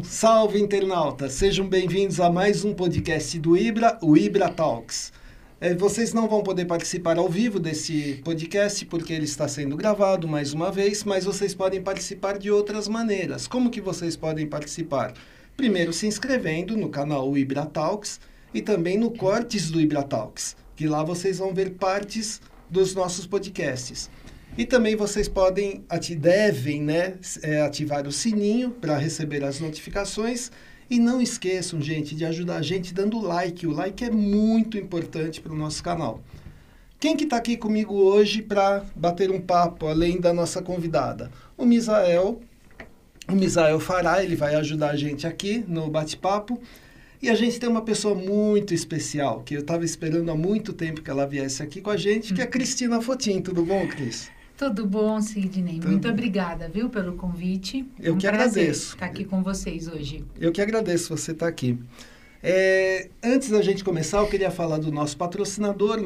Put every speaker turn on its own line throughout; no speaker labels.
Salve, internautas! Sejam bem-vindos a mais um podcast do IBRA, o IBRA Talks. Vocês não vão poder participar ao vivo desse podcast porque ele está sendo gravado mais uma vez, mas vocês podem participar de outras maneiras. Como que vocês podem participar? Primeiro, se inscrevendo no canal IBRA Talks e também no Cortes do IBRA Talks, que lá vocês vão ver partes dos nossos podcasts. E também vocês devem ativar o sininho para receber as notificações. E não esqueçam, gente, de ajudar a gente dando like. O like é muito importante para o nosso canal. Quem que está aqui comigo hoje para bater um papo, além da nossa convidada? O Misael Fará, ele vai ajudar a gente aqui no bate-papo. E a gente tem uma pessoa muito especial, que eu estava esperando há muito tempo que ela viesse aqui com a gente, que é a Cristina Fotin. Tudo bom, Cris?
Tudo bom, Sidney. Muito obrigada, viu, pelo convite.
Eu que agradeço.
Estar aqui com vocês hoje.
Eu que agradeço você estar aqui. Antes da gente começar, eu queria falar do nosso patrocinador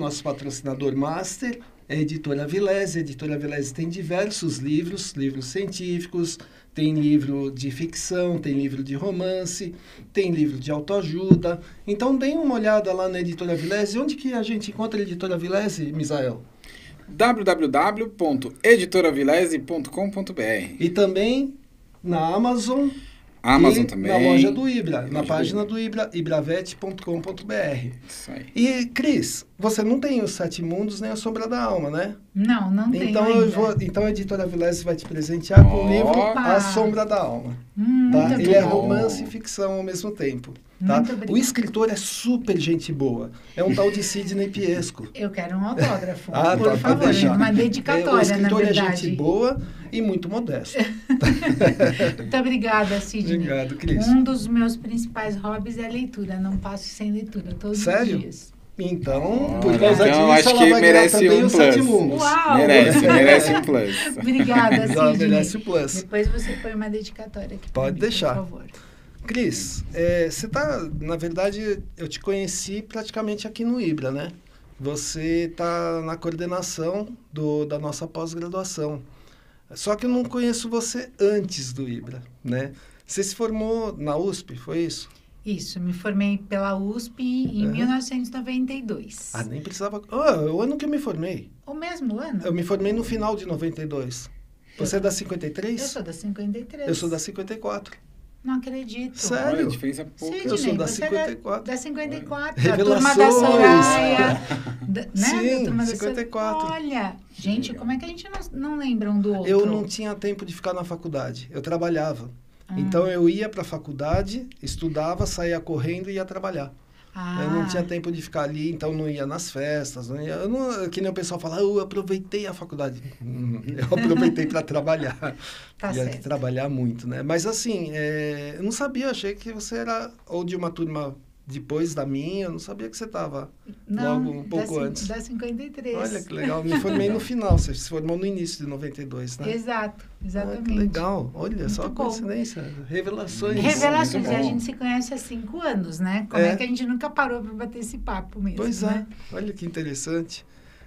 master, é a Editora Vilese. A Editora Vilese tem diversos livros científicos, tem livro de ficção, tem livro de romance, tem livro de autoajuda. Então, deem uma olhada lá na Editora Vilese. Onde que a gente encontra a Editora Vilese, Misael?
www.editoravilese.com.br.
E também na Amazon
também.
Na loja do Ibra, na página do Ibra, ibravet.com.br.
Isso aí.
E, Cris, você não tem os 7 Mundos nem a Sombra da Alma, né?
Não tenho
Então a Editora Vilese vai te presentear com o livro A Sombra da Alma. Tá? Ele é romance e ficção ao mesmo tempo. Tá? O escritor é super gente boa. É um tal de Sidney Piesco.
Eu quero um autógrafo.
Por favor,
uma dedicatória,
o escritor
na verdade.
É gente boa e muito modesto.
Muito obrigada, Sidney.
Obrigado, Cris.
Um dos meus principais hobbies é a leitura. Não passo sem leitura todos os dias.
Então, por causa disso,
acho
ela
que
vai
merece
ganhar também
um
os 7
plus.
Mundos.
Uau!
Merece um plus.
Obrigada, Sidney.
Ela merece o plus.
Depois você põe uma dedicatória aqui pra
Pode
mim,
deixar.
por favor.
Cris, você tá, na verdade, eu te conheci praticamente aqui no Ibra, né? Você tá na coordenação da nossa pós-graduação. Só que eu não conheço você antes do Ibra, né? Você se formou na USP, foi isso?
Isso, me formei pela USP em 1992.
Ah, nem precisava... o ano que eu me formei.
O mesmo ano?
Eu me formei no final de 92. Você é da 53?
Eu sou da 53.
Eu sou da 54.
Não acredito.
Sério?
Olha, a diferença é pouca.
Sidney,
Eu sou da
você
54.
É da 54.
Revelações.
A turma da Soraya. Né?
Sim,
da turma
54.
Da Olha, gente, como é que a gente não lembra um do outro?
Eu não tinha tempo de ficar na faculdade. Eu trabalhava. Então, eu ia para a faculdade, estudava, saía correndo e ia trabalhar. Eu não tinha tempo de ficar ali, então não ia nas festas. Que nem o pessoal fala, eu aproveitei a faculdade. Eu aproveitei para trabalhar.
Tá
ia
certo.
trabalhar muito, né? Mas assim, eu não sabia, achei que você era ou de uma turma depois da minha, eu não sabia que você estava logo um pouco antes.
Da 53.
Olha que legal, me formei no final, você se formou no início de 92, né?
Exato, exatamente.
Que legal, olha,
Muito
só
bom.
Coincidência, revelações.
Revelações,
Muito
e a
bom.
gente se conhece há 5 anos, né? Como é que a gente nunca parou para bater esse papo mesmo,
Pois
né?
é, olha que interessante.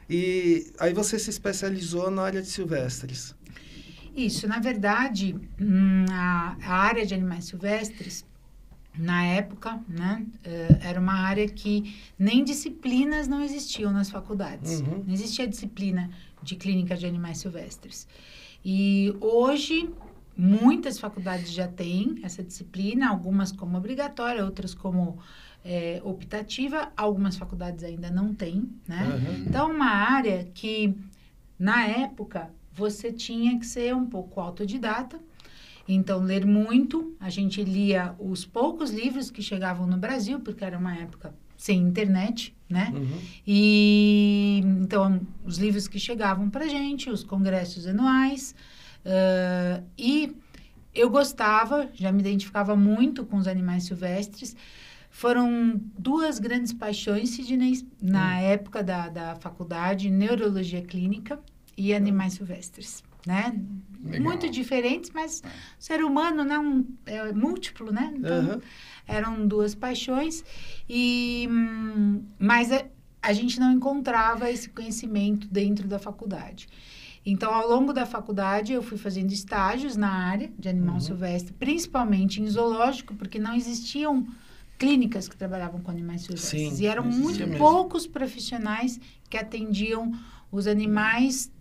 E aí você se especializou na área de silvestres.
Isso, na verdade, a área de animais silvestres, na época, né, era uma área que nem disciplinas não existiam nas faculdades.
Uhum.
Não existia disciplina de clínica de animais silvestres. E hoje, muitas faculdades já têm essa disciplina, algumas como obrigatória, outras como optativa, algumas faculdades ainda não têm, né?
Uhum.
Então, uma área que, na época, você tinha que ser um pouco autodidata. Então, ler muito, a gente lia os poucos livros que chegavam no Brasil, porque era uma época sem internet, né?
Uhum.
E, então, os livros que chegavam pra gente, os congressos anuais, e eu gostava, já me identificava muito com os animais silvestres. Foram 2 grandes paixões, Sidney, na época da faculdade, neurologia clínica e animais silvestres, né?
Legal.
muito diferentes, mas o ser humano, né, é múltiplo, né? Então, eram duas paixões, mas a gente não encontrava esse conhecimento dentro da faculdade. Então, ao longo da faculdade, eu fui fazendo estágios na área de animal silvestre, principalmente em zoológico, porque não existiam clínicas que trabalhavam com animais silvestres.
Sim,
e eram muito poucos profissionais que atendiam os animais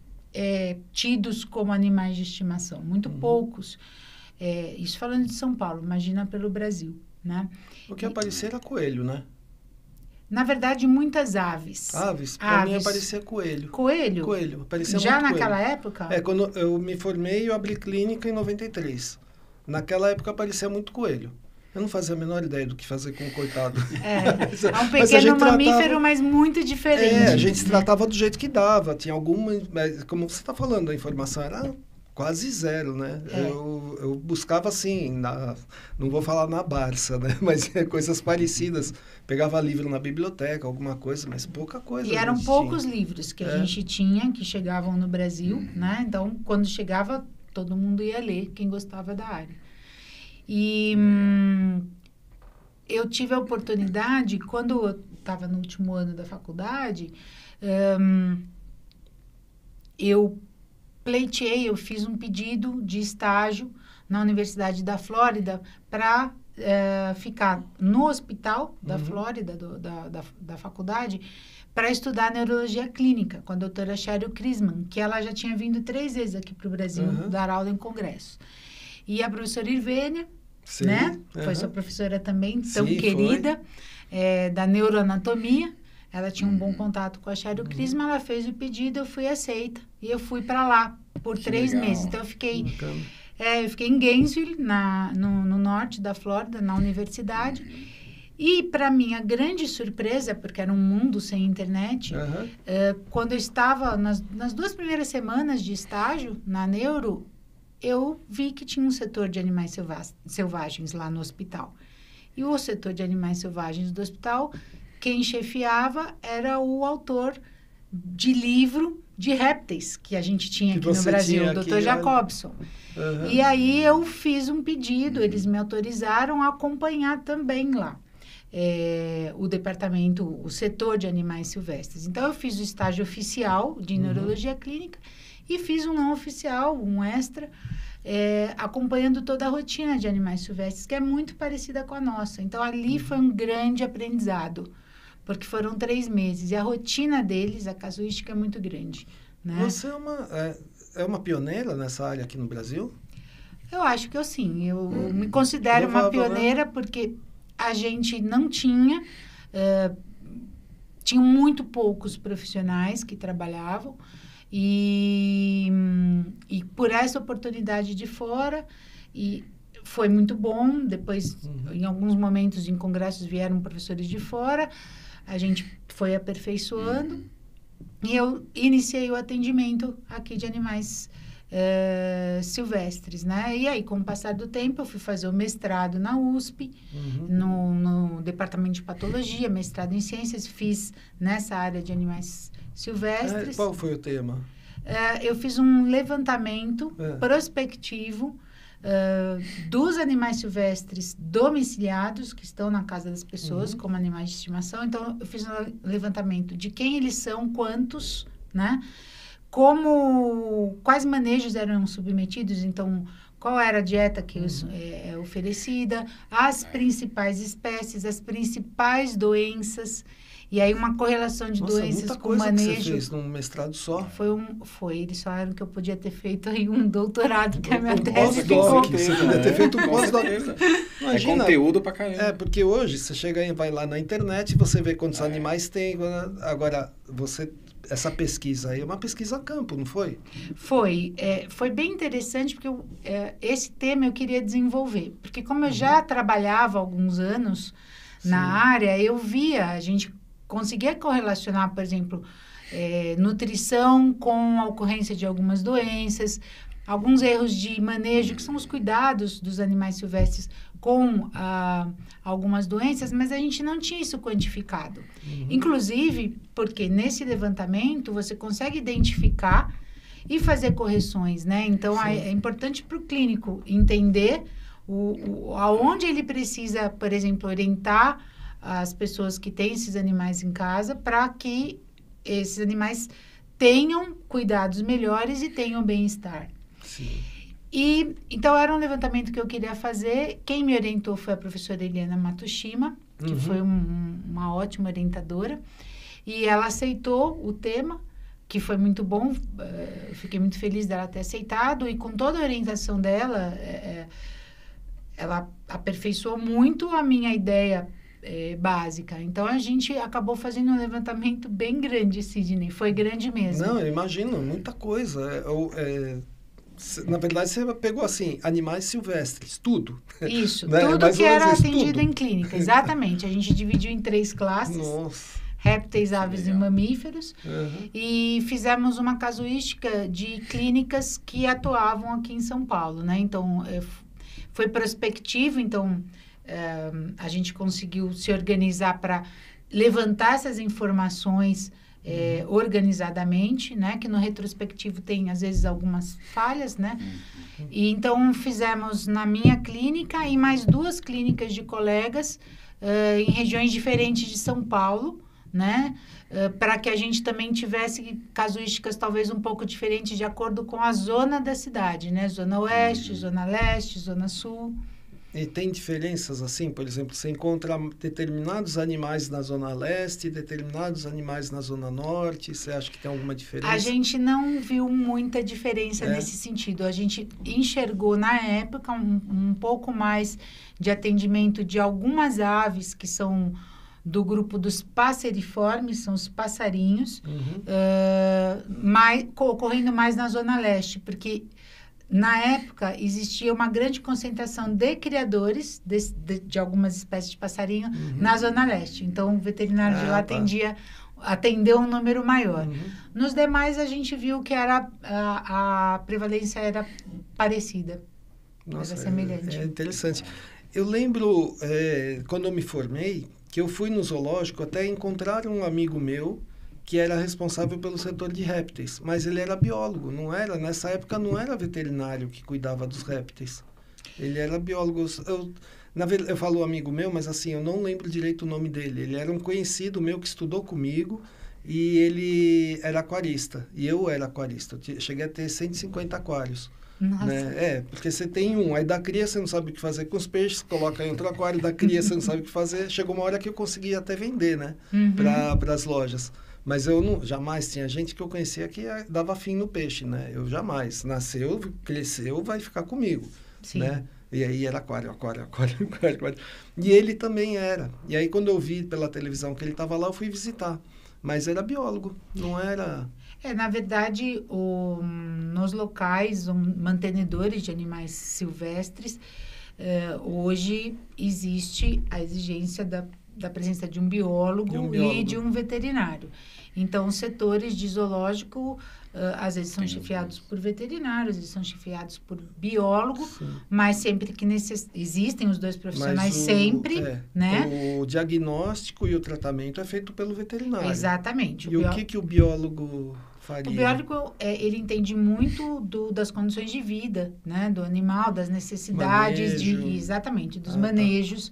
tidos como animais de estimação. Muito poucos. Isso falando de São Paulo, imagina pelo Brasil, né?
O que aparecia era coelho, né?
Na verdade, muitas aves.
Aves? Para mim aparecia coelho.
Coelho?
Coelho. Aparecia
Já
muito
naquela
coelho.
época?
Quando eu me formei, eu abri clínica em 93. Naquela época aparecia muito coelho. Eu não fazia a menor ideia do que fazer com o coitado.
É um pequeno mamífero, mas muito diferente.
A gente tratava do jeito que dava. Tinha alguma... Como você está falando, a informação era quase zero, né? Eu buscava assim, não vou falar na Barça, né? Mas coisas parecidas. Pegava livro na biblioteca, alguma coisa, mas pouca coisa.
E eram poucos livros que a gente tinha, que chegavam no Brasil, né? Então, quando chegava, todo mundo ia ler, quem gostava da área. E eu tive a oportunidade, quando eu estava no último ano da faculdade, eu fiz um pedido de estágio na Universidade da Flórida para ficar no hospital da Flórida, da faculdade, para estudar neurologia clínica com a doutora Cheryl Crisman, que ela já tinha vindo 3 vezes aqui para o Brasil dar aula em congresso. E a professora Irvênia, né? Foi sua professora também, tão querida, da neuroanatomia. Ela tinha um bom contato com a Cheryl Crisman, ela fez o pedido, eu fui aceita. E eu fui para lá por 3 meses. Então, eu fiquei em Gainesville, no norte da Flórida, na universidade. E, para minha grande surpresa, porque era um mundo sem internet, quando eu estava nas 2 primeiras semanas de estágio na Neuro, eu vi que tinha um setor de animais selvagens lá no hospital. E o setor de animais selvagens do hospital, quem chefiava era o autor de livro de répteis que a gente tinha aqui no Brasil, o Dr. Jacobson. E aí eu fiz um pedido, eles me autorizaram a acompanhar também lá o departamento, o setor de animais silvestres. Então, eu fiz o estágio oficial de neurologia clínica e fiz um não oficial, um extra, acompanhando toda a rotina de animais silvestres, que é muito parecida com a nossa. Então, ali foi um grande aprendizado, porque foram 3 meses. E a rotina deles, a casuística é muito grande, né?
Você é uma pioneira nessa área aqui no Brasil?
Eu acho que sim. Eu me considero uma pioneira, né? Porque a gente não tinha... tinham muito poucos profissionais que trabalhavam. E por essa oportunidade de fora, e foi muito bom. Depois, em alguns momentos, em congressos, vieram professores de fora. A gente foi aperfeiçoando. E eu iniciei o atendimento aqui de animais silvestres, né? E aí, com o passar do tempo, eu fui fazer o mestrado na USP, no departamento de patologia, mestrado em ciências, fiz nessa área de animais silvestres.
Qual foi o tema?
Eu fiz um levantamento prospectivo dos animais silvestres domiciliados, que estão na casa das pessoas, como animais de estimação. Então, eu fiz um levantamento de quem eles são, quantos, né? Quais manejos eram submetidos, então, qual era a dieta que é oferecida, as principais espécies, as principais doenças, e aí uma correlação de doenças com manejo.
Que você fez num mestrado só?
Foi. Eles falaram que eu podia ter feito aí um doutorado, que a minha tese ficou...
Você podia ter feito um pós-doc.
Imagina, é conteúdo pra caramba.
Porque hoje você chega e vai lá na internet e você vê quantos animais tem. Agora, essa pesquisa aí é uma pesquisa a campo, não foi?
Foi. Foi bem interessante, porque esse tema eu queria desenvolver. Porque como eu já trabalhava há alguns anos na área, eu via, a gente conseguia correlacionar, por exemplo, nutrição com a ocorrência de algumas doenças, alguns erros de manejo, que são os cuidados dos animais silvestres com algumas doenças, mas a gente não tinha isso quantificado. Inclusive, porque nesse levantamento você consegue identificar e fazer correções, né? Então, é importante para o clínico entender aonde ele precisa, por exemplo, orientar as pessoas que têm esses animais em casa para que esses animais tenham cuidados melhores e tenham bem-estar.
Sim.
E, então, era um levantamento que eu queria fazer. Quem me orientou foi a professora Eliana Matsushima, que foi uma ótima orientadora. E ela aceitou o tema, que foi muito bom. Fiquei muito feliz dela ter aceitado. E com toda a orientação dela, ela aperfeiçoou muito a minha ideia básica. Então, a gente acabou fazendo um levantamento bem grande, Sidney. Foi grande mesmo.
Não, eu imagino, muita coisa. Na verdade, você pegou, assim, animais silvestres, tudo.
Isso,
né?
tudo que era atendido
tudo.
em clínica, exatamente. A gente dividiu em 3 classes.
Nossa.
Répteis, aves e mamíferos. E fizemos uma casuística de clínicas que atuavam aqui em São Paulo, né? Então, foi prospectivo, então, a gente conseguiu se organizar para levantar essas informações organizadamente, né? Que no retrospectivo tem, às vezes, algumas falhas, né? E, então, fizemos na minha clínica e mais 2 clínicas de colegas em regiões diferentes de São Paulo, né? Para que a gente também tivesse casuísticas talvez um pouco diferentes de acordo com a zona da cidade, né? Zona Oeste, Zona Leste, Zona Sul.
E tem diferenças, assim, por exemplo, você encontra determinados animais na Zona Leste, determinados animais na Zona Norte, você acha que tem alguma diferença?
A gente não viu muita diferença nesse sentido. A gente enxergou, na época, um pouco mais de atendimento de algumas aves que são do grupo dos passeriformes, são os passarinhos, ocorrendo mais na Zona Leste, porque na época existia uma grande concentração de criadores de algumas espécies de passarinho na Zona Leste. Então, o veterinário de lá atendeu um número maior. Nos demais, a gente viu que a prevalência era parecida.
Nossa,
era semelhante.
É interessante. Eu lembro, quando eu me formei, que eu fui no zoológico até encontrar um amigo meu que era responsável pelo setor de répteis, mas ele era biólogo, nessa época não era veterinário que cuidava dos répteis. Ele era biólogo. Eu falo amigo meu, mas assim, eu não lembro direito o nome dele. Ele era um conhecido meu que estudou comigo e ele era aquarista, e eu era aquarista. Eu cheguei a ter 150 aquários.
Nossa.
Né? Porque você tem aí da cria você não sabe o que fazer com os peixes, coloca em outro aquário, da cria você não sabe o que fazer. Chegou uma hora que eu consegui até vender, né? Para as lojas. Mas eu jamais tinha gente que eu conhecia que dava fim no peixe, né? Eu jamais. Nasceu, cresceu, vai ficar comigo, né? E aí era aquário. E ele também era. E aí quando eu vi pela televisão que ele estava lá, eu fui visitar. Mas era biólogo, não era...
Na verdade, nos locais, mantenedores de animais silvestres, hoje existe a exigência da presença de um biólogo e de um veterinário. Então, os setores de zoológico, às vezes são chefiados por veterinários, eles são chefiados por biólogo, mas sempre que existem os 2 profissionais, né?
O diagnóstico e o tratamento é feito pelo veterinário.
Exatamente.
E o que o biólogo faria?
O biólogo, ele entende muito das condições de vida, né? Do animal, das necessidades, dos manejos,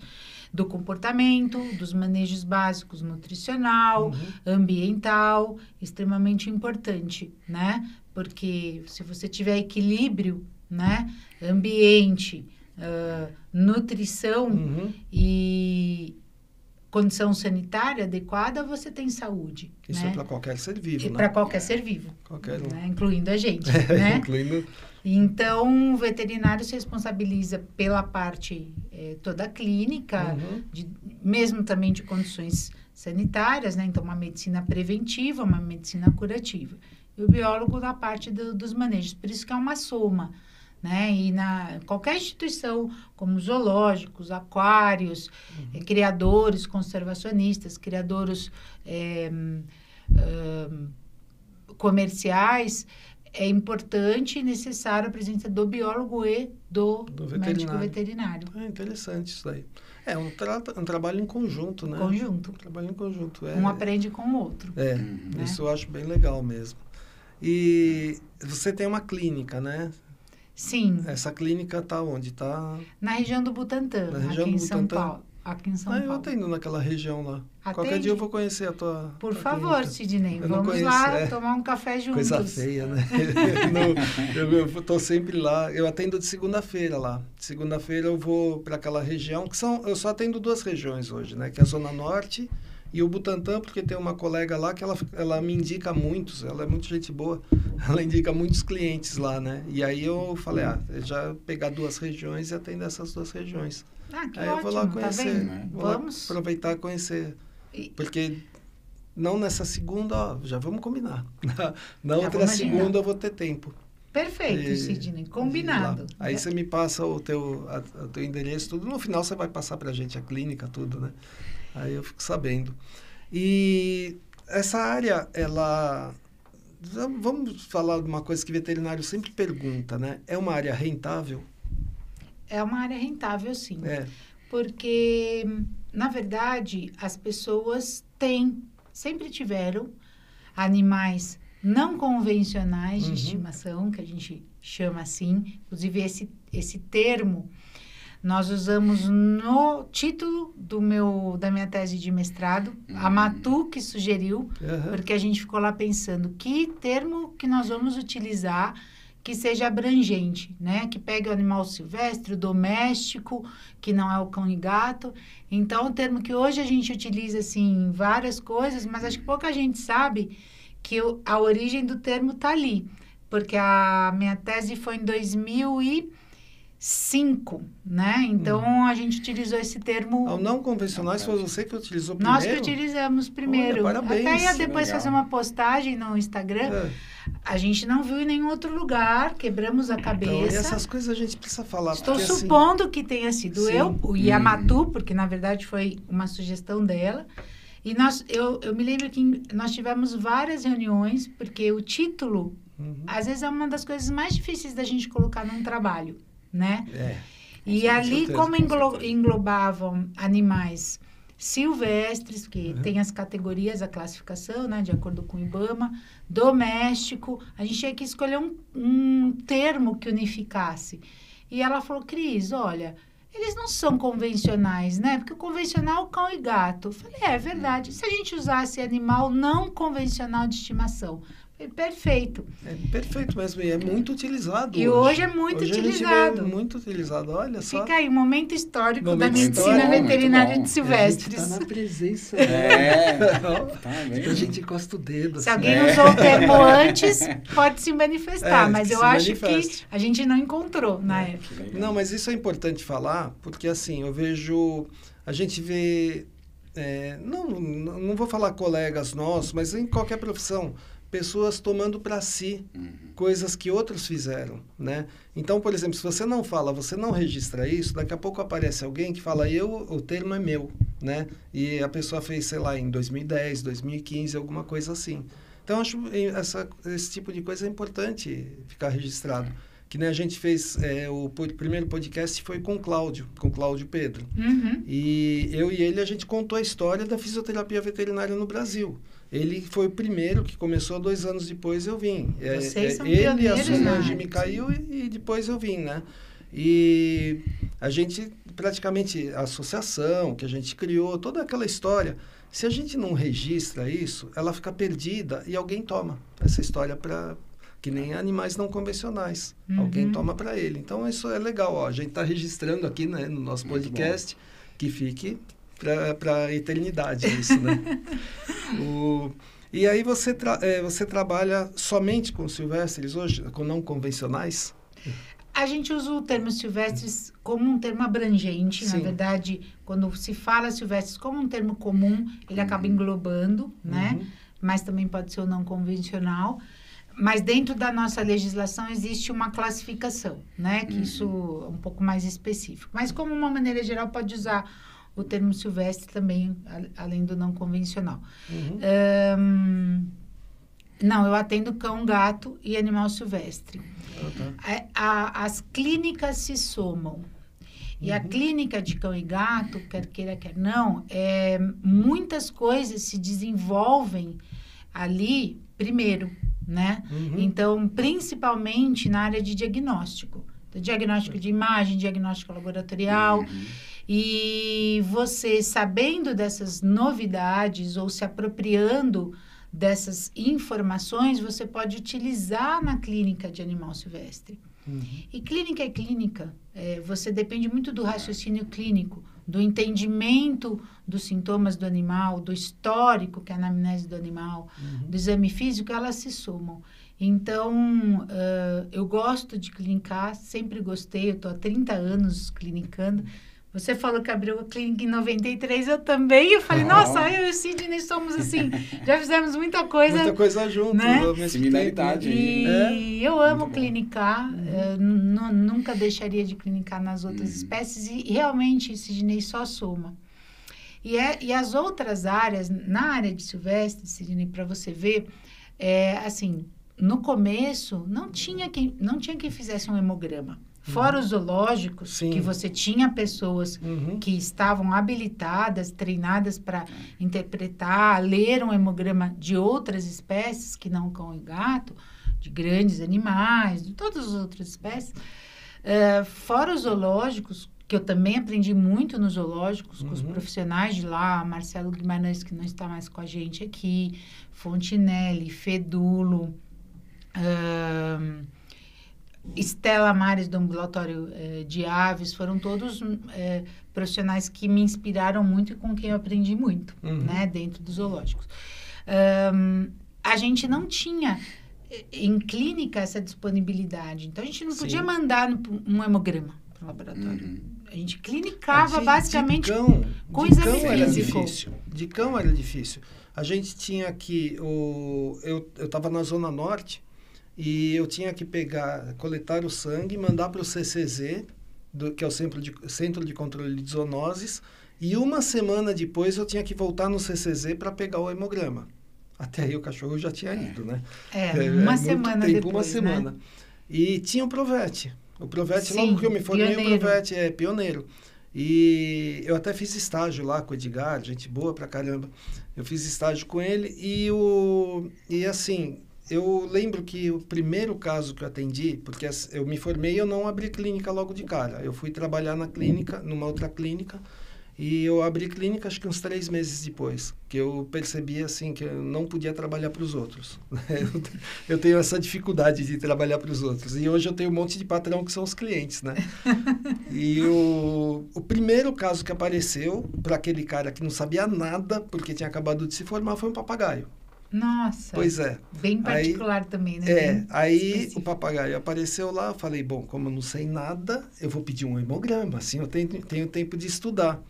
do comportamento, dos manejos básicos, nutricional, ambiental, extremamente importante, né? Porque se você tiver equilíbrio, né? Ambiente, nutrição e condição sanitária adequada, você tem saúde.
Isso
né?
É para qualquer ser vivo, né?
Para qualquer ser vivo.
Qualquer um.
Né? Incluindo a gente, né?
Incluindo...
Então, o veterinário se responsabiliza pela parte toda clínica, mesmo também de condições sanitárias, né? Então, uma medicina preventiva, uma medicina curativa. E o biólogo na parte dos manejos. Por isso que é uma soma, né? E qualquer instituição, como zoológicos, aquários, criadores, conservacionistas, criadouros comerciais, é importante e necessário a presença do biólogo e do médico veterinário.
É interessante isso daí. É um trabalho em conjunto, né?
Conjunto.
Um trabalho em conjunto.
Um aprende com o outro.
Né? Isso eu acho bem legal mesmo. E você tem uma clínica, né?
Sim.
Essa clínica está onde? Tá
na região do Butantã, aqui em São Paulo. Aqui em São Paulo.
Eu atendo naquela região lá.
Atende?
Qualquer dia eu vou conhecer a tua
Por
tua
favor,
clínica.
Sidney,
Eu não
vamos
conheço,
lá tomar um café juntos.
Coisa feia, né? Eu estou sempre lá. Eu atendo de segunda-feira lá. De segunda-feira eu vou para aquela região, eu só atendo 2 regiões hoje, né? Que é a Zona Norte e o Butantã, porque tem uma colega lá que ela me indica muitos, ela é muito gente boa, ela indica muitos clientes lá, né? E aí eu falei, já pegar 2 regiões e atender essas 2 regiões.
Que
aí
ótimo,
eu vou lá conhecer,
tá vendo?
Vamos aproveitar e conhecer. Porque não nessa segunda, já vamos combinar. Na outra segunda eu vou ter tempo.
Perfeito, Sidney, combinado.
Aí você me passa o teu endereço, tudo. No final você vai passar pra gente a clínica, tudo, né? Aí eu fico sabendo. E essa área, vamos falar de uma coisa que veterinário sempre pergunta, né? É uma área rentável?
É uma área rentável, sim. Porque, na verdade, as pessoas sempre tiveram animais não convencionais de estimação, que a gente chama assim. Inclusive, esse termo nós usamos no título da minha tese de mestrado. A Matu que sugeriu, porque a gente ficou lá pensando que termo que nós vamos utilizar que seja abrangente, né? Que pegue o animal silvestre, o doméstico, que não é o cão e gato. Então, o termo que hoje a gente utiliza, assim, em várias coisas, mas acho que pouca gente sabe que a origem do termo está ali. Porque a minha tese foi em 2005, né? Então, a gente utilizou esse termo...
Ao não convencionais foi você que utilizou primeiro?
Nós que utilizamos primeiro.
Olha, parabéns.
Até ia depois fazer uma postagem no Instagram. A gente não viu em nenhum outro lugar, quebramos a cabeça.
Então, e essas coisas a gente precisa falar.
Estou supondo que tenha sido eu e a Matu, porque na verdade foi uma sugestão dela. E eu me lembro que nós tivemos várias reuniões, porque o título, às vezes, é uma das coisas mais difíceis da gente colocar num trabalho, né? E ali, como englobavam animais silvestres, que tem as categorias, a classificação, né, de acordo com o IBAMA, doméstico, a gente tinha que escolher um termo que unificasse. E ela falou, Cris, olha, eles não são convencionais, né? Porque o convencional é o cão e gato. Eu falei, é verdade. Se a gente usasse animal não convencional de estimação, perfeito.
É perfeito mesmo, e é muito utilizado.
E hoje é muito utilizado.
Muito utilizado, olha só.
Fica aí, um momento histórico da medicina veterinária de silvestres.
A gente está na presença. A gente encosta o dedo.
Se alguém usou o termo antes, pode se manifestar, mas eu acho que a gente não encontrou na época.
Não, mas isso é importante falar, porque assim, a gente vê, não vou falar colegas nossos, mas em qualquer profissão, pessoas tomando para si coisas que outros fizeram, né? Então, por exemplo, se você não fala, você não registra isso, daqui a pouco aparece alguém que fala, o termo é meu, né? E a pessoa fez, sei lá, em 2010, 2015, alguma coisa assim. Então, acho esse tipo de coisa é importante ficar registrado. Que nem a gente fez, o primeiro podcast foi com o Cláudio Pedro. E eu e ele, a gente contou a história da fisioterapia veterinária no Brasil. Ele foi o primeiro que começou, 2 anos depois eu vim.
Vocês são
ele e a Solange me caiu e depois eu vim, né? E a gente, praticamente, a associação que a gente criou, toda aquela história, se a gente não registra isso, ela fica perdida e alguém toma essa história para... Que nem animais não convencionais. Alguém toma para ele. Então, isso é legal. A gente está registrando aqui, né, no nosso podcast, que fique para a eternidade isso, né? E aí você trabalha somente com silvestres hoje, com não convencionais?
A gente usa o termo silvestres como um termo abrangente. Na verdade, quando se fala silvestres como um termo comum, ele acaba englobando, né? Mas também pode ser o não convencional. Mas dentro da nossa legislação existe uma classificação, né? Que isso é um pouco mais específico. Mas como uma maneira geral pode usar o termo silvestre também, além do não convencional. Não, eu atendo cão, gato e animal silvestre. As clínicas se somam. E a clínica de cão e gato, quer queira, quer não, muitas coisas se desenvolvem ali, primeiro, né? Então, principalmente na área de diagnóstico. Diagnóstico de imagem, diagnóstico laboratorial. E você, sabendo dessas novidades ou se apropriando dessas informações, você pode utilizar na clínica de animal silvestre. E clínica é clínica. Você depende muito do raciocínio clínico, do entendimento dos sintomas do animal, do histórico, que é a anamnese do animal, do exame físico, elas se somam. Então, eu gosto de clinicar, sempre gostei, eu estou há 30 anos clinicando. Você falou que abriu a clínica em 93, eu também. Eu falei, nossa, eu e o Sidney somos assim, já fizemos muita coisa.
Muita coisa junto,
né?
Similaridade.
E eu amo clinicar, nunca deixaria de clinicar nas outras espécies. E realmente, Sidney, só soma. E as outras áreas, na área de silvestre, Sidney, para você ver, assim, no começo, não tinha quem fizesse um hemograma. Fora os zoológicos, sim, que você tinha pessoas que estavam habilitadas, treinadas para interpretar, ler um hemograma de outras espécies, que não cão e gato, de grandes animais, de todas as outras espécies. Fora os zoológicos, que eu também aprendi muito nos zoológicos, com os profissionais de lá, Marcelo Guimarães, que não está mais com a gente aqui, Fontinelli, Fedulo, Estela Mares, do Ambulatório de Aves, foram todos profissionais que me inspiraram muito e com quem eu aprendi muito, né, dentro dos zoológicos. A gente não tinha em clínica essa disponibilidade, então a gente não podia mandar um hemograma para o laboratório. A gente clinicava basicamente com exame físico.
De cão era difícil. A gente tinha que... Eu estava na Zona Norte, e eu tinha que coletar o sangue, mandar para o CCZ, que é o Centro de Controle de Zoonoses, e uma semana depois eu tinha que voltar no CCZ para pegar o hemograma. Até aí o cachorro já tinha ido, né?
Uma semana
tempo,
depois,
uma semana.
Né?
E tinha o Provete. O Provete,
sim,
logo que eu me formei,
pioneiro.
O Provete é pioneiro. E eu até fiz estágio lá com o Edgar, gente boa pra caramba. Eu fiz estágio com ele e assim... Eu lembro que o primeiro caso que eu atendi, porque eu me formei e eu não abri clínica logo de cara. Eu fui trabalhar na clínica, numa outra clínica, e eu abri clínica acho que uns 3 meses depois, que eu percebi assim que eu não podia trabalhar para os outros. Eu tenho essa dificuldade de trabalhar para os outros. E hoje eu tenho um monte de patrão que são os clientes, né? E o primeiro caso que apareceu para aquele cara que não sabia nada, porque tinha acabado de se formar, foi um papagaio.
Nossa,
pois é.
Bem particular também, né?
Aí
específico.
O papagaio apareceu lá, eu falei, bom, como eu não sei nada, eu vou pedir um hemograma, assim eu tenho tempo de estudar.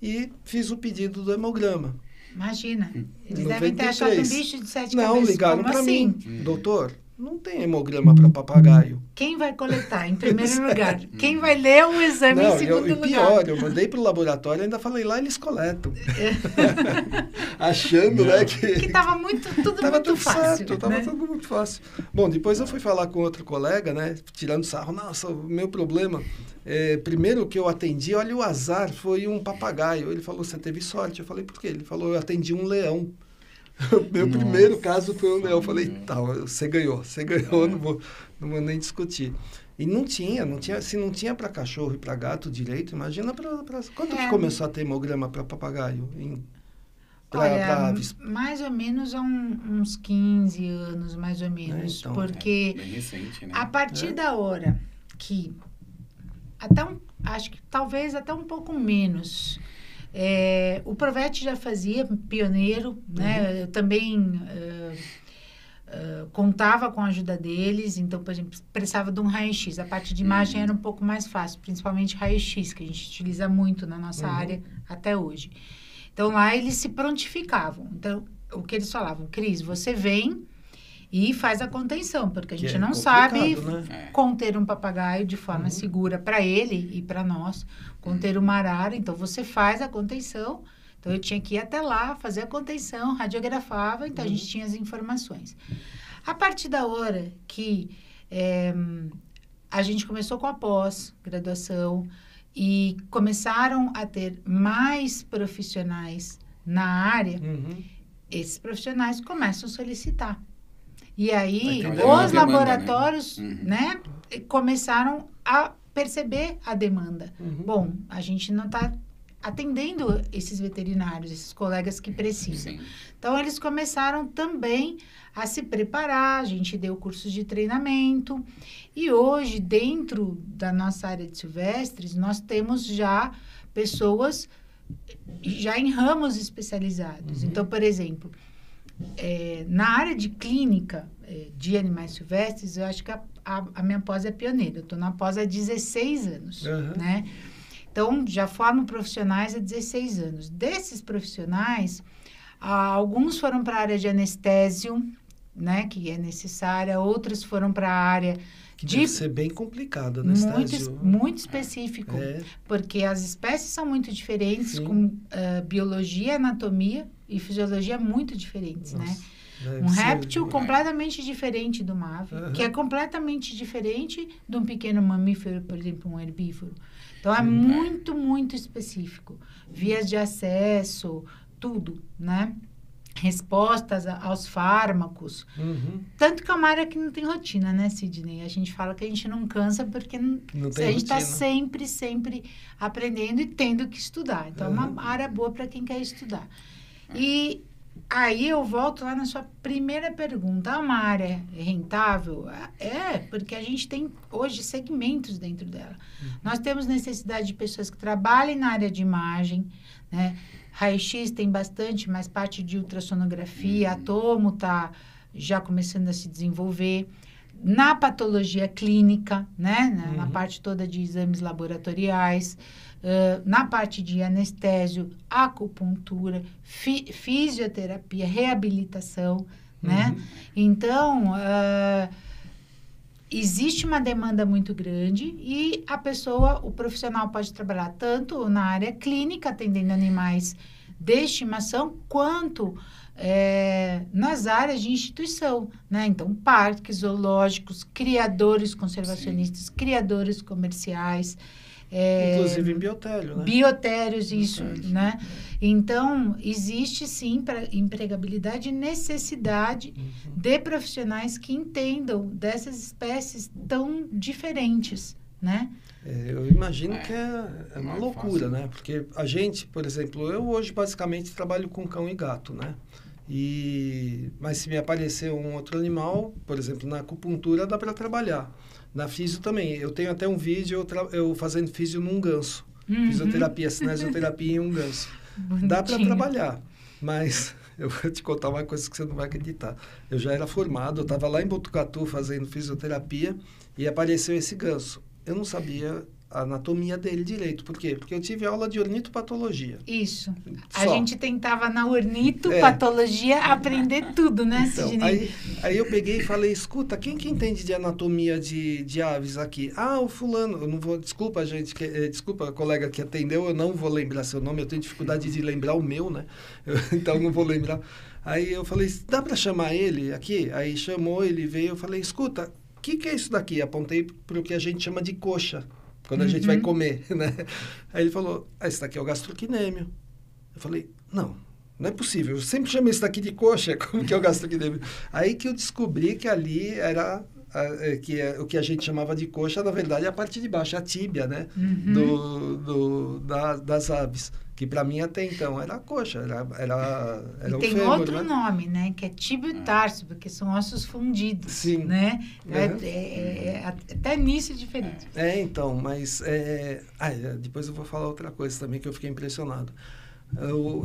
E fiz o pedido do hemograma.
Imagina, eles
93.
devem ter achado um bicho de 7 cabeças.
Não, ligaram para
assim?
mim, doutor, não tem hemograma para papagaio.
Quem vai coletar em primeiro lugar? Quem vai ler o exame em segundo lugar?
Pior, eu mandei para o laboratório, ainda falei, lá eles coletam. Achando, né, que
estava tudo muito fácil.
Certo, estava tudo muito fácil. Bom, depois eu fui falar com outro colega, né, tirando sarro. Nossa, o meu problema, primeiro que eu atendi, olha o azar, foi um papagaio. Ele falou, você teve sorte. Eu falei, por quê? Ele falou, eu atendi um leão. O meu primeiro caso foi um leão. Eu falei, tá, você ganhou, não vou nem discutir. E não tinha, se não tinha para cachorro e para gato direito, imagina para quando que começou a ter hemograma para papagaio?
Olha, aves? Mais ou menos há uns 15 anos, mais ou menos.
Então,
porque
bem recente, né?
A partir da hora que, acho que talvez até um pouco menos, o Provete já fazia, pioneiro, né? Eu também contava com a ajuda deles, então, por exemplo, precisava de um raio-x. A parte de imagem era um pouco mais fácil, principalmente raio-x, que a gente utiliza muito na nossa área até hoje. Então, lá eles se prontificavam. Então, o que eles falavam, Cris, você vem e faz a contenção, porque a gente não sabe, né, conter um papagaio de forma segura para ele e para nós, conter uma arara. Então, você faz a contenção. Então, eu tinha que ir até lá, fazer a contenção, radiografava, então a gente tinha as informações. A partir da hora que a gente começou com a pós-graduação e começaram a ter mais profissionais na área, esses profissionais começam a solicitar. E aí, os laboratórios, né, começaram a perceber a demanda. Bom, a gente não está atendendo esses veterinários, esses colegas que precisam. Sim. Então, eles começaram também a se preparar, a gente deu cursos de treinamento. E hoje, dentro da nossa área de silvestres, nós temos já pessoas já em ramos especializados. Então, por exemplo, na área de clínica de animais silvestres, eu acho que a minha pós é pioneira. Eu estou na pós há 16 anos, né? Então, já formo profissionais há 16 anos. Desses profissionais, alguns foram para a área de anestésio, né, que é necessária. Outros foram para a área
que deve ser bem complicado, anestésio.
Muito específico, porque as espécies são muito diferentes, com biologia, anatomia e fisiologia muito diferentes, né? Um réptil completamente diferente do uma ave, que é completamente diferente de um pequeno mamífero, por exemplo, um herbívoro. Então, é muito, muito específico. Vias de acesso, tudo, né? Respostas aos fármacos. Tanto que é uma área que não tem rotina, né, Sidney? A gente fala que a gente não cansa porque a gente está sempre, sempre aprendendo e tendo que estudar. Então, é uma área boa para quem quer estudar. E aí eu volto lá na sua primeira pergunta. É uma área rentável? Porque a gente tem hoje segmentos dentro dela. Nós temos necessidade de pessoas que trabalhem na área de imagem, né? Raio-X tem bastante, mas parte de ultrassonografia, Atomo está já começando a se desenvolver. Na patologia clínica, né? Na parte toda de exames laboratoriais, na parte de anestésio, acupuntura, fisioterapia, reabilitação, né? Então, existe uma demanda muito grande e o profissional pode trabalhar tanto na área clínica, atendendo animais de estimação, quanto nas áreas de instituição, né? Então, parques zoológicos, criadores conservacionistas, criadores comerciais.
Inclusive em biotério, né?
Biotérios, isso, né? Então, existe sim para empregabilidade e necessidade de profissionais que entendam dessas espécies tão diferentes, né?
Eu imagino que é uma loucura, né? Porque a gente, por exemplo, eu hoje basicamente trabalho com cão e gato, né? Mas se me aparecer um outro animal, por exemplo, na acupuntura dá para trabalhar. Na fisio também. Eu tenho até um vídeo eu fazendo fisio num ganso. Fisioterapia, cinesioterapia em um ganso.
Bonitinho.
Dá para trabalhar, mas eu vou te contar uma coisa que você não vai acreditar. Eu já era formado, eu estava lá em Botucatu fazendo fisioterapia e apareceu esse ganso. Eu não sabia a anatomia dele direito. Por quê? Porque eu tive aula de ornitopatologia.
Isso. A gente tentava na ornitopatologia aprender tudo, né,
então,
Sidney?
Aí eu peguei e falei, escuta, quem que entende de anatomia de aves aqui? O fulano. Eu não vou... Desculpa, gente. Desculpa, colega que atendeu. Eu não vou lembrar seu nome. Eu tenho dificuldade de lembrar o meu, né? Então, não vou lembrar. Aí eu falei, dá para chamar ele aqui? Aí chamou, ele veio. Eu falei, escuta, o que é isso daqui? Apontei para o que a gente chama de coxa. Quando a gente vai comer, né? Aí ele falou, esse daqui é o gastrocnêmio. Eu falei, não é possível. Eu sempre chamei isso daqui de coxa, como que é o gastrocnêmio? Aí que eu descobri que ali era... o que a gente chamava de coxa, na verdade, é a parte de baixo, a tíbia, né? Das aves. Que para mim até então era a coxa, era o
tem
fêmur,
outro
né?
nome, né? Que é tíbio e tarso, porque são ossos fundidos. Sim. Né? Até nisso é diferente.
Então, mas... depois eu vou falar outra coisa também que eu fiquei impressionado.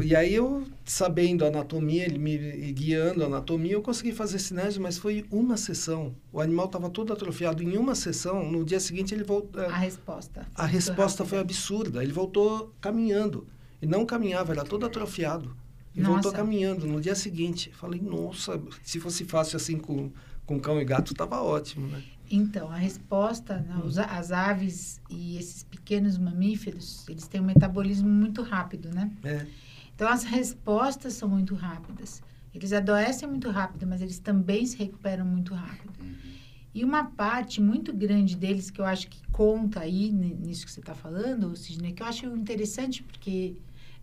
E aí eu, sabendo a anatomia, ele me guiando a anatomia, eu consegui fazer cinésio, mas foi uma sessão. O animal estava todo atrofiado. Em uma sessão, no dia seguinte ele voltou... A resposta foi absurda. Ele voltou caminhando. E não caminhava, era todo atrofiado. E voltou caminhando no dia seguinte. Falei, nossa, se fosse fácil assim com cão e gato, estava ótimo, né?
Então, a resposta, as aves e esses pequenos mamíferos, eles têm um metabolismo muito rápido, né? Então, as respostas são muito rápidas. Eles adoecem muito rápido, mas eles também se recuperam muito rápido. E uma parte muito grande deles, que eu acho que conta aí nisso que você está falando, Sidney, que eu acho interessante, porque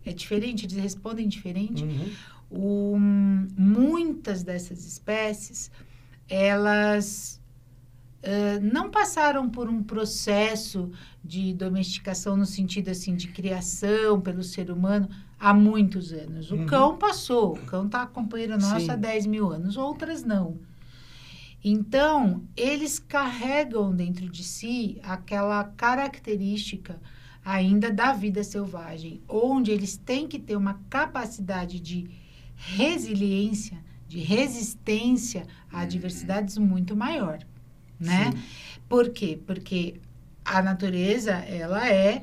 é diferente, eles respondem diferente. Muitas dessas espécies... elas não passaram por um processo de domesticação no sentido assim de criação pelo ser humano há muitos anos. O cão passou, o cão está companheiro nosso há 10 mil anos, outras não. Então, eles carregam dentro de si aquela característica ainda da vida selvagem, onde eles têm que ter uma capacidade de resiliência, de resistência a adversidades muito maior, né? Sim. Por quê? Porque a natureza, ela é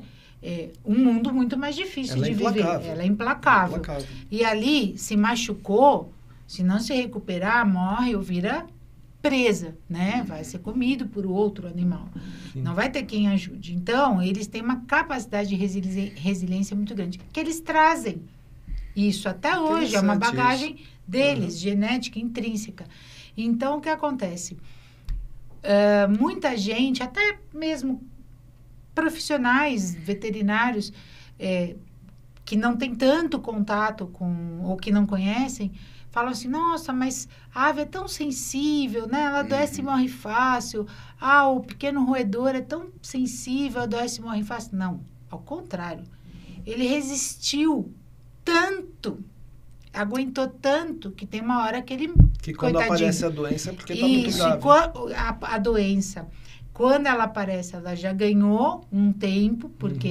um mundo muito mais difícil de viver. Ela é implacável. E ali, se machucou, se não se recuperar, morre ou vira presa, né? Vai ser comido por outro animal. Sim. Não vai ter quem ajude. Então, eles têm uma capacidade de resiliência muito grande, que eles trazem. Isso até hoje é uma bagagem deles, genética intrínseca. Então, o que acontece? Muita gente, até mesmo profissionais veterinários, que não têm tanto contato com, ou que não conhecem, falam assim, nossa, mas a ave é tão sensível, né? Ela adoece e morre fácil. O pequeno roedor é tão sensível, adoece e morre fácil. Não, ao contrário. Ele resistiu tanto, aguentou tanto, que tem uma hora que ele...
Que quando aparece a doença é porque está muito grave.
A doença, quando ela aparece, ela já ganhou um tempo, porque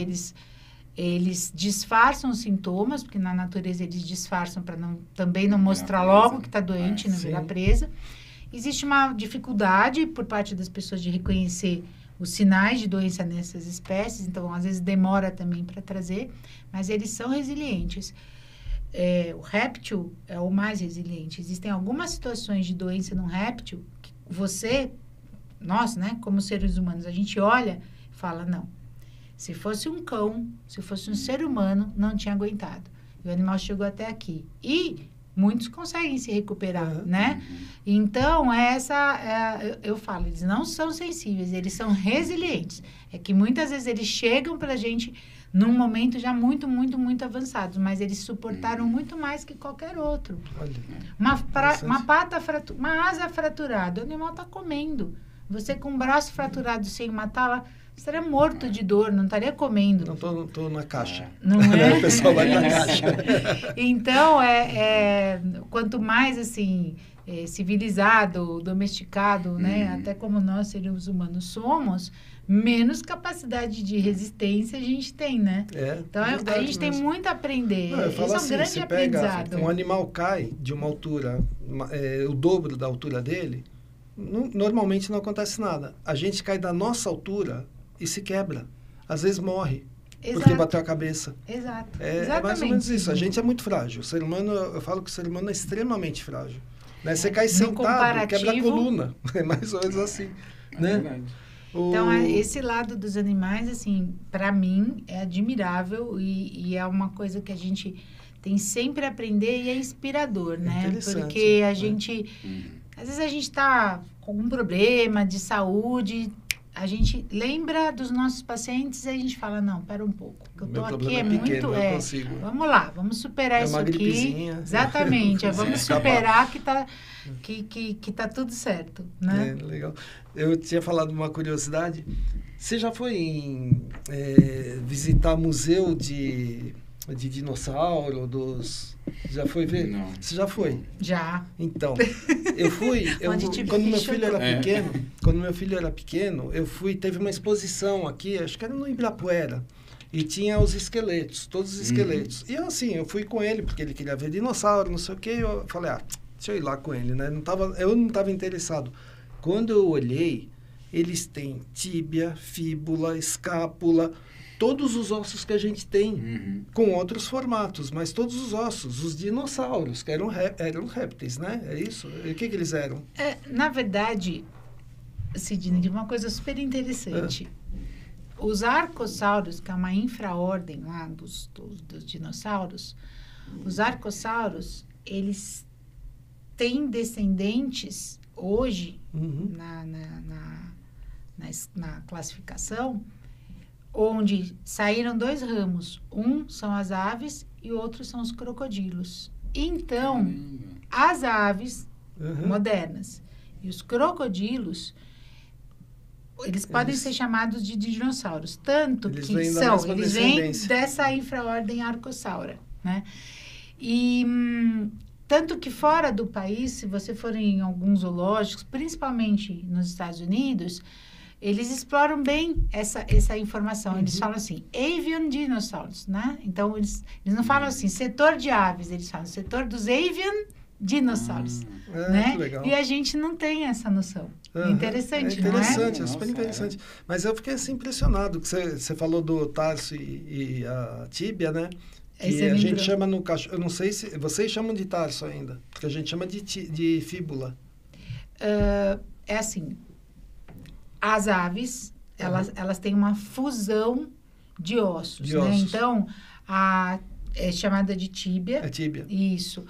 eles disfarçam os sintomas, porque na natureza eles disfarçam para também não mostrar logo que está doente, não virar presa. Existe uma dificuldade por parte das pessoas de reconhecer os sinais de doença nessas espécies, então às vezes demora também para trazer, mas eles são resilientes. O réptil é o mais resiliente. Existem algumas situações de doença no réptil que nós, né, como seres humanos, a gente olha e fala, não. Se fosse um cão, se fosse um ser humano, não tinha aguentado. E o animal chegou até aqui. E muitos conseguem se recuperar, né? Então, eu falo, eles não são sensíveis, eles são resilientes. É que muitas vezes eles chegam pra gente num momento já muito, muito, muito avançado, mas eles suportaram muito mais que qualquer outro.
Olha,
uma asa fraturada, o animal está comendo. Você com um braço fraturado sem matá-la, estaria morto de dor, não estaria comendo.
Não estou na caixa.
Não é?
O pessoal vai na caixa.
Então, quanto mais, assim, civilizado, domesticado, né? Até como nós, seres humanos, somos, menos capacidade de resistência a gente tem, né? Então, a gente tem muito a aprender. Esse é um grande aprendizado.
Um animal cai de uma altura, o dobro da altura dele, normalmente não acontece nada. A gente cai da nossa altura e se quebra. Às vezes morre. Porque bateu a cabeça.
Exato.
É mais ou menos isso. A gente é muito frágil. O ser humano, eu falo que o ser humano é extremamente frágil. Né? Você cai sentado, quebra a coluna. É mais ou menos assim. Né?
Verdade.
Então, esse lado dos animais, assim, para mim, é admirável e é uma coisa que a gente tem sempre a aprender e é inspirador, né? Porque a gente... Às vezes a gente está com algum problema de saúde, a gente lembra dos nossos pacientes e a gente fala, não, pera um pouco, que eu estou aqui
pequeno,
muito... vamos lá, vamos superar isso aqui.
Gripezinha.
Exatamente, vamos superar que tá tudo certo, né?
Legal. Eu tinha falado uma curiosidade. Você já foi visitar museu de dinossauro, Já foi ver?
Não.
Você já foi?
Já.
Então, eu fui... quando meu filho era pequeno, eu fui... Teve uma exposição aqui, acho que era no Ibirapuera. E tinha os esqueletos, todos os esqueletos. E eu fui com ele, porque ele queria ver dinossauro, não sei o quê. Eu falei, deixa eu ir lá com ele, né? Eu não estava interessado. Quando eu olhei, eles têm tíbia, fíbula, escápula... Todos os ossos que a gente tem, com outros formatos, mas todos os ossos, os dinossauros, que eram répteis, né? É isso? E o que eles eram?
Na verdade, Sidney, uma coisa super interessante. Os arcossauros, que é uma infraordem lá dos dinossauros, os arcossauros, eles têm descendentes hoje, na classificação, onde saíram 2 ramos. Um são as aves e o outro são os crocodilos. Então, as aves modernas E os crocodilos, eles podem ser chamados de dinossauros, tanto
eles
que
eles
vêm dessa infraordem Archosaura, né? E tanto que fora do país, se você for em alguns zoológicos, principalmente nos Estados Unidos, eles exploram bem essa informação. Eles falam assim, avian dinosaurs, né? Então, eles não falam assim, setor de aves, eles falam setor dos avian dinossauros, né?
Legal.
E a gente não tem essa noção. Interessante, não é?
Interessante, é super interessante. Mas eu fiquei assim impressionado, que você falou do tarso e a tíbia, né? Que a gente chama no cachorro, eu não sei se vocês chamam de tarso ainda, porque a gente chama de fíbula.
É assim, as aves, elas têm uma fusão de ossos, né? Então, é chamada de tíbia.
É tíbia.
Isso.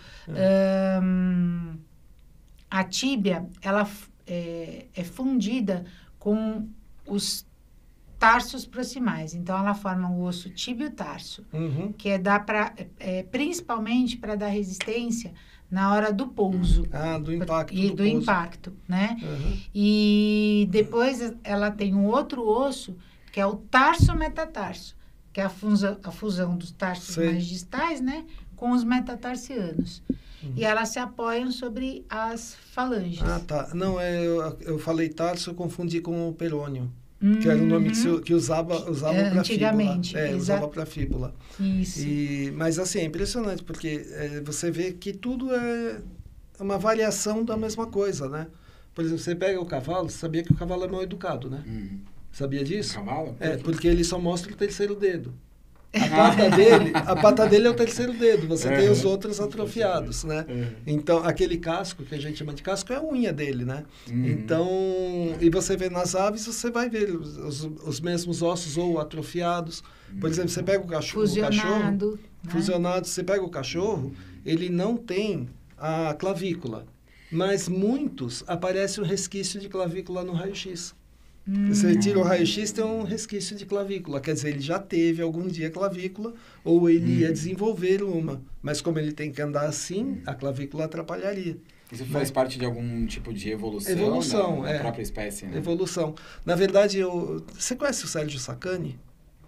A tíbia, ela é fundida com os tarsos proximais. Então, ela forma o osso tíbio-tarso, que principalmente para dar resistência na hora do pouso.
Do impacto.
Do impacto, né? E depois ela tem um outro osso, que é o tarso-metatarso, que é a fusão dos tarsos mais distais, né? Com os metatarsianos. E elas se apoiam sobre as falanges.
Tá. Não, eu falei tarso, eu confundi com o perônio. Que era o nome que usava para fíbula. Usava para fíbula.
Isso.
Mas assim, é impressionante, porque você vê que tudo é uma variação da mesma coisa, né? Por exemplo, você pega o cavalo, você sabia que o cavalo é mal educado, né? Sabia disso?
O cavalo?
Porque ele só mostra o terceiro dedo. A pata dele é o terceiro dedo, você tem os outros atrofiados, né? Então, aquele casco, que a gente chama de casco, é a unha dele, né? Então, e você vê nas aves, você vai ver os mesmos ossos ou atrofiados. Por exemplo, você pega o cachorro...
Fusionado.
Fusionado. Você pega o cachorro, ele não tem a clavícula, mas muitos aparece um resquício de clavícula no raio-x. Você tira o raio-x, tem um resquício de clavícula. Quer dizer, ele já teve algum dia clavícula, ou ele ia desenvolver uma. Mas como ele tem que andar assim, a clavícula atrapalharia.
Isso faz parte de algum tipo de evolução da própria espécie, né?
Evolução. Na verdade, você conhece o Sérgio Sacani?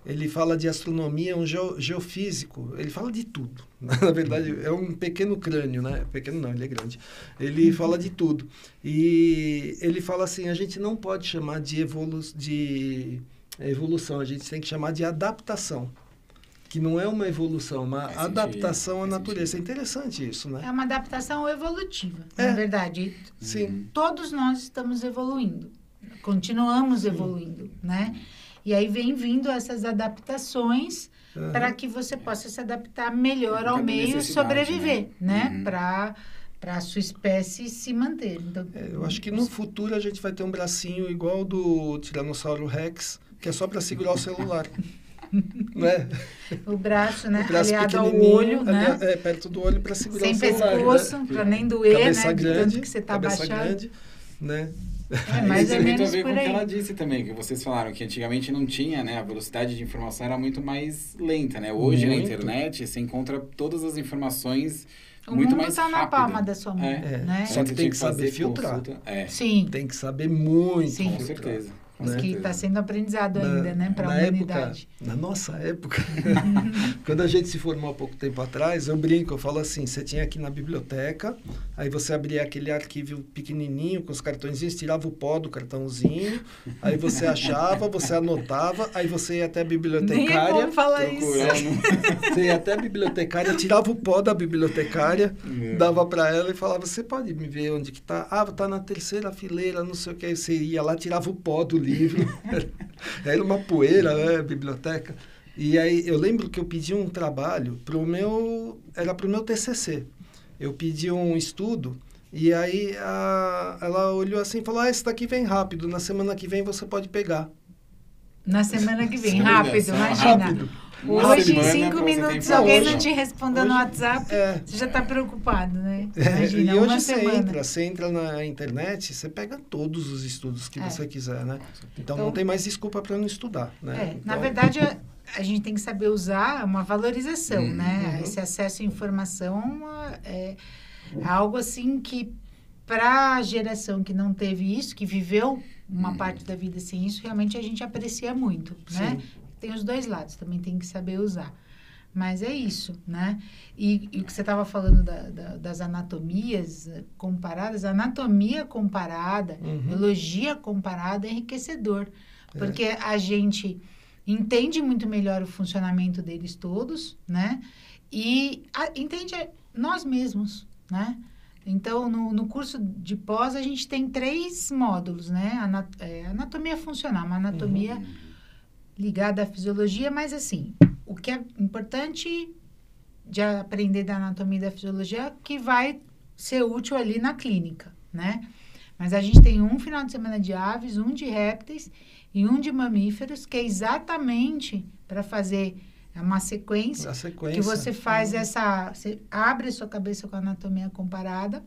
Ele fala de astronomia, é um geofísico. Ele fala de tudo. Na verdade, é um pequeno crânio, né? Pequeno não, ele é grande. Ele fala de tudo. E ele fala assim, a gente não pode chamar de evolução, a gente tem que chamar de adaptação. Que não é uma evolução, uma adaptação à natureza. É interessante isso, né?
É uma adaptação evolutiva, na verdade.
Sim.
Todos nós estamos evoluindo. Continuamos evoluindo, né? E aí vem vindo essas adaptações para que você possa se adaptar melhor ao meio e sobreviver, né? Para a sua espécie se manter. Então,
eu acho que no futuro a gente vai ter um bracinho igual do Tiranossauro Rex, que é só para segurar o celular. Né?
O braço, né? Aliado ao olho, né?
Perto do olho para segurar
sem
o celular.
Sem pescoço, né? Para nem doer,
cabeça
né?
Grande,
tanto que você está abaixado.
Grande, né?
Mais
isso
ou
tem
menos
a ver
por
com o
aí.
que ela disse também, que vocês falaram que antigamente não tinha, né? A velocidade de informação era muito mais lenta, né? Hoje na internet você encontra todas as informações muito mais rápido.
O mundo está na palma da sua mão, né?
Só que tem que saber filtrar.
Sim.
Tem que saber muito.
Sim.
Com certeza.
Mas que está sendo aprendizado ainda, né? Para a humanidade.
Na nossa época, quando a gente se formou há pouco tempo atrás, eu brinco, eu falo assim, você tinha aqui na biblioteca, aí você abria aquele arquivo pequenininho com os cartõezinhos, tirava o pó do cartãozinho, aí você achava, você anotava, aí você ia até a bibliotecária.
Nem é bom falar isso.
Você ia até a bibliotecária, tirava o pó da bibliotecária, dava para ela e falava, você pode me ver onde que tá? Tá na terceira fileira, não sei o que. Aí você ia lá, tirava o pó do livro. Era uma poeira, né, a biblioteca. E aí eu lembro que eu pedi um trabalho era pro meu TCC. Eu pedi um estudo e aí ela olhou assim e falou, esse daqui vem rápido, na semana que vem você pode pegar.
Na semana que vem, rápido, imagina.
Rápido.
Hoje, em 5 minutos, alguém não te respondeu no WhatsApp, você já está preocupado, né? Imagina,
e hoje
uma semana.
Você entra na internet, você pega todos os estudos que você quiser, né? Então, não tem mais desculpa para não estudar, né?
Na verdade, a gente tem que saber usar uma valorização, né? Esse acesso à informação é algo assim que para a geração que não teve isso, que viveu uma parte da vida sem isso, realmente a gente aprecia muito, né? Tem os dois lados, também tem que saber usar. Mas é isso, né? E o que você estava falando das anatomias comparadas, anatomia comparada, biologia comparada é enriquecedor. Porque a gente entende muito melhor o funcionamento deles todos, né? E entende nós mesmos, né? Então, no curso de pós, a gente tem 3 módulos, né? Anatomia funcional, uma anatomia ligada à fisiologia, mas assim, o que é importante de aprender da anatomia e da fisiologia é que vai ser útil ali na clínica, né? Mas a gente tem um final de semana de aves, um de répteis e um de mamíferos, que é exatamente para fazer uma sequência, que você faz você abre a sua cabeça com a anatomia comparada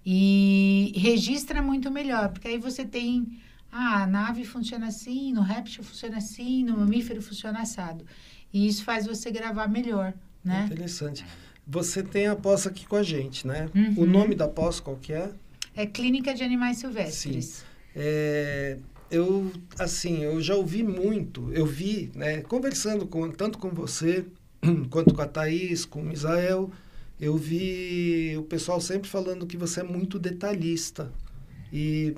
e registra muito melhor, porque aí você tem, a ave funciona assim, no réptil funciona assim, no mamífero funciona assado. E isso faz você gravar melhor, né?
Interessante. Você tem a pós aqui com a gente, né? O nome da pós qual que é?
É Clínica de Animais Silvestres.
Sim. Eu já ouvi muito, eu vi, né, conversando tanto com você, quanto com a Thaís, com o Misael, eu vi o pessoal sempre falando que você é muito detalhista. E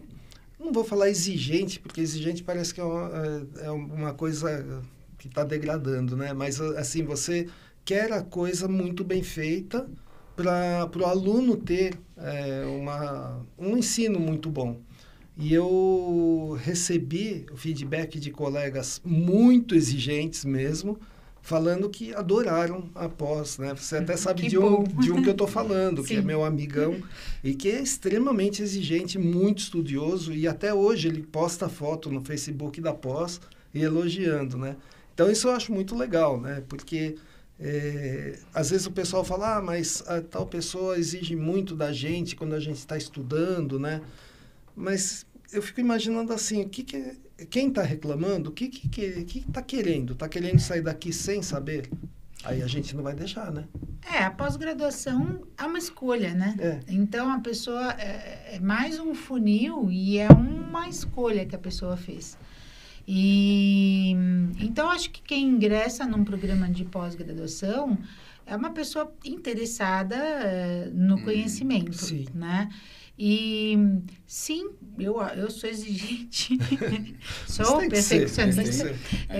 não vou falar exigente, porque exigente parece que é uma coisa que está degradando, né? Mas, assim, você quer a coisa muito bem feita para o aluno ter um ensino muito bom. E eu recebi o feedback de colegas muito exigentes mesmo, falando que adoraram a pós, né? Você até sabe de um que eu estou falando, que é meu amigão, e que é extremamente exigente, muito estudioso, e até hoje ele posta foto no Facebook da pós e elogiando, né? Então isso eu acho muito legal, né? Porque às vezes o pessoal fala, mas a tal pessoa exige muito da gente quando a gente está estudando, né? Mas eu fico imaginando assim, quem está reclamando, o que está querendo? Está querendo sair daqui sem saber? Aí a gente não vai deixar, né?
A pós-graduação é uma escolha, né? Então, a pessoa é mais um funil e é uma escolha que a pessoa fez. E então, acho que quem ingressa num programa de pós-graduação é uma pessoa interessada no conhecimento, né? E sim, eu sou exigente, sou perfeccionista,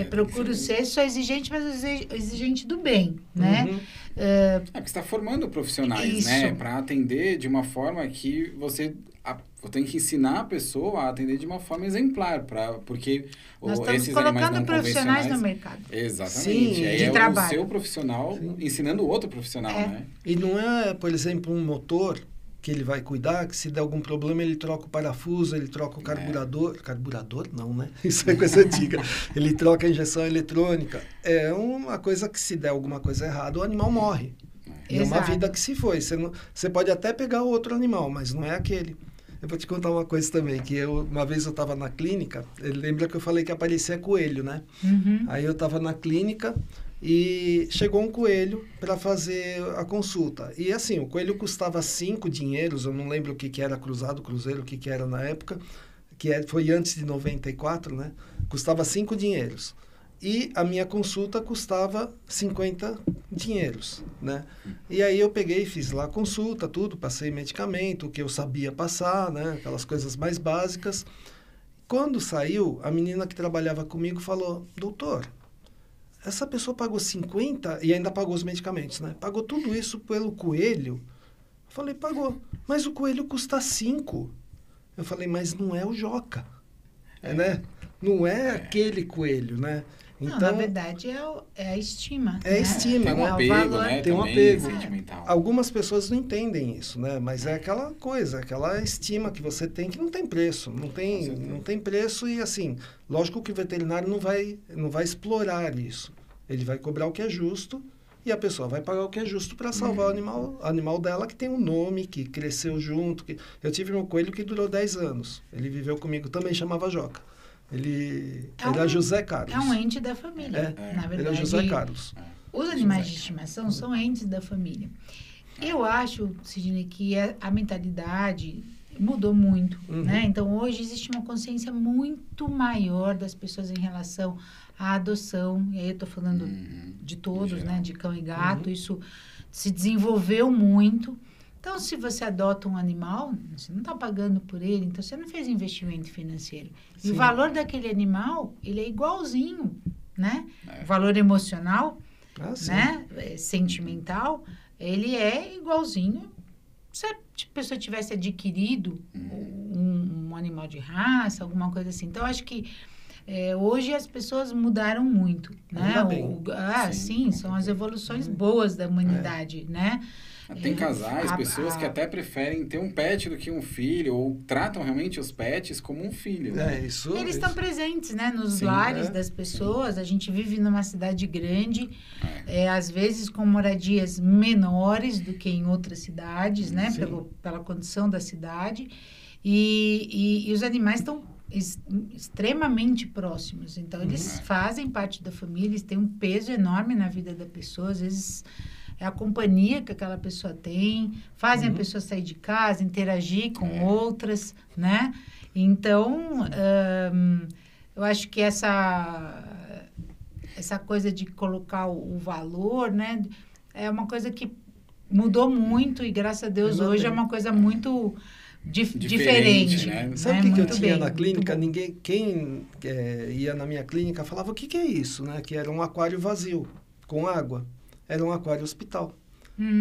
procuro ser, sou exigente, mas exigente do bem, né?
Porque você está formando profissionais, né? Para atender de uma forma que você tem que ensinar a pessoa a atender de uma forma exemplar, porque
nós estamos colocando profissionais no mercado.
Exatamente.
Sim,
aí
trabalho.
O seu profissional ensinando o outro profissional, né?
E não é, por exemplo, um motor que ele vai cuidar, que se der algum problema ele troca o parafuso, ele troca o carburador. Carburador não, né? Isso é coisa antiga. Ele troca a injeção eletrônica. É uma coisa que se der alguma coisa errada, o animal morre. É uma vida que se foi. Você pode até pegar outro animal, mas não é aquele. Eu vou te contar uma coisa também, que uma vez eu estava na clínica, lembra que eu falei que aparecia coelho, né? Aí eu estava na clínica e chegou um coelho para fazer a consulta. E assim, o coelho custava 5 dinheiros, eu não lembro o que era cruzado, cruzeiro, o que era na época, foi antes de 94, né? Custava 5 dinheiros. E a minha consulta custava 50 dinheiros, né? E aí eu peguei e fiz lá a consulta, tudo, passei medicamento, o que eu sabia passar, né? Aquelas coisas mais básicas. Quando saiu, a menina que trabalhava comigo falou, doutor, essa pessoa pagou 50 e ainda pagou os medicamentos, né? Pagou tudo isso pelo coelho? Eu falei, pagou. Mas o coelho custa 5. Eu falei, mas não é o Joca, né? Não é aquele coelho, né?
Então, não, na verdade, é a estima.
É a estima,
tem um apego, né?
Tem um apego.
Sentimental.
Algumas pessoas não entendem isso, né? Mas é aquela coisa, aquela estima que você tem que não tem preço. Não tem preço e, assim, lógico que o veterinário não vai explorar isso. Ele vai cobrar o que é justo e a pessoa vai pagar o que é justo para salvar o animal dela, que tem um nome, que cresceu junto. Eu tive um coelho que durou 10 anos. Ele viveu comigo, também chamava Joca. Ele era José Carlos.
É um ente da família, na verdade.
Ele é José Carlos.
Os animais de estimação são entes da família. Eu acho, Sidney, que a mentalidade mudou muito, né? Então, hoje existe uma consciência muito maior das pessoas em relação à adoção. E aí eu tô falando de todos, né? De cão e gato. Isso se desenvolveu muito. Então, se você adota um animal, você não está pagando por ele, então você não fez investimento financeiro. Sim. E o valor daquele animal, ele é igualzinho, né? O valor emocional, né? Sentimental, ele é igualzinho. Se a pessoa tivesse adquirido um animal de raça, alguma coisa assim. Então, acho que hoje as pessoas mudaram muito, né? Sim, são as evoluções boas da humanidade, né?
Tem casais, pessoas que até preferem ter um pet do que um filho, ou tratam realmente os pets como um filho. Né?
Eles estão presentes, né? Nos lares das pessoas. A gente vive numa cidade grande, às vezes com moradias menores do que em outras cidades, né? Pela condição da cidade. E os animais estão extremamente próximos. Então, eles fazem parte da família, eles têm um peso enorme na vida da pessoa. Às vezes, é a companhia que aquela pessoa tem, fazem a pessoa sair de casa, interagir com outras, né? Então, eu acho que essa coisa de colocar o valor, né? É uma coisa que mudou muito e, graças a Deus, hoje é uma coisa muito diferente.
Né? Sabe o que eu tinha na clínica? Quem ia na minha clínica falava, o que é isso? Né? Que era um aquário vazio, com água. Era um aquário hospital.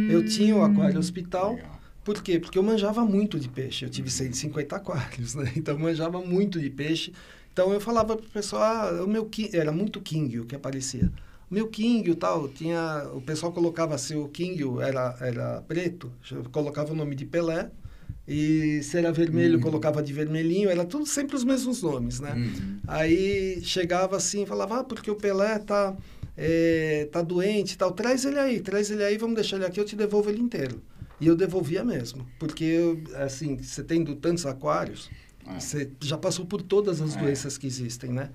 Eu tinha um aquário hospital. Legal. Por quê? Porque eu manjava muito de peixe. Eu tive 150 aquários, né? Então, eu manjava muito de peixe. Então, eu falava para o pessoal, era muito Kingio que aparecia. O meu Kingio, tal, o pessoal colocava assim, o Kingio era preto, colocava o nome de Pelé. E se era vermelho, colocava de vermelhinho. Era tudo sempre os mesmos nomes, né? Aí, chegava assim e falava, porque o Pelé tá doente e tal, traz ele aí, vamos deixar ele aqui, eu te devolvo ele inteiro. E eu devolvia mesmo, porque, assim, você tendo tantos aquários, você já passou por todas as doenças que existem, né?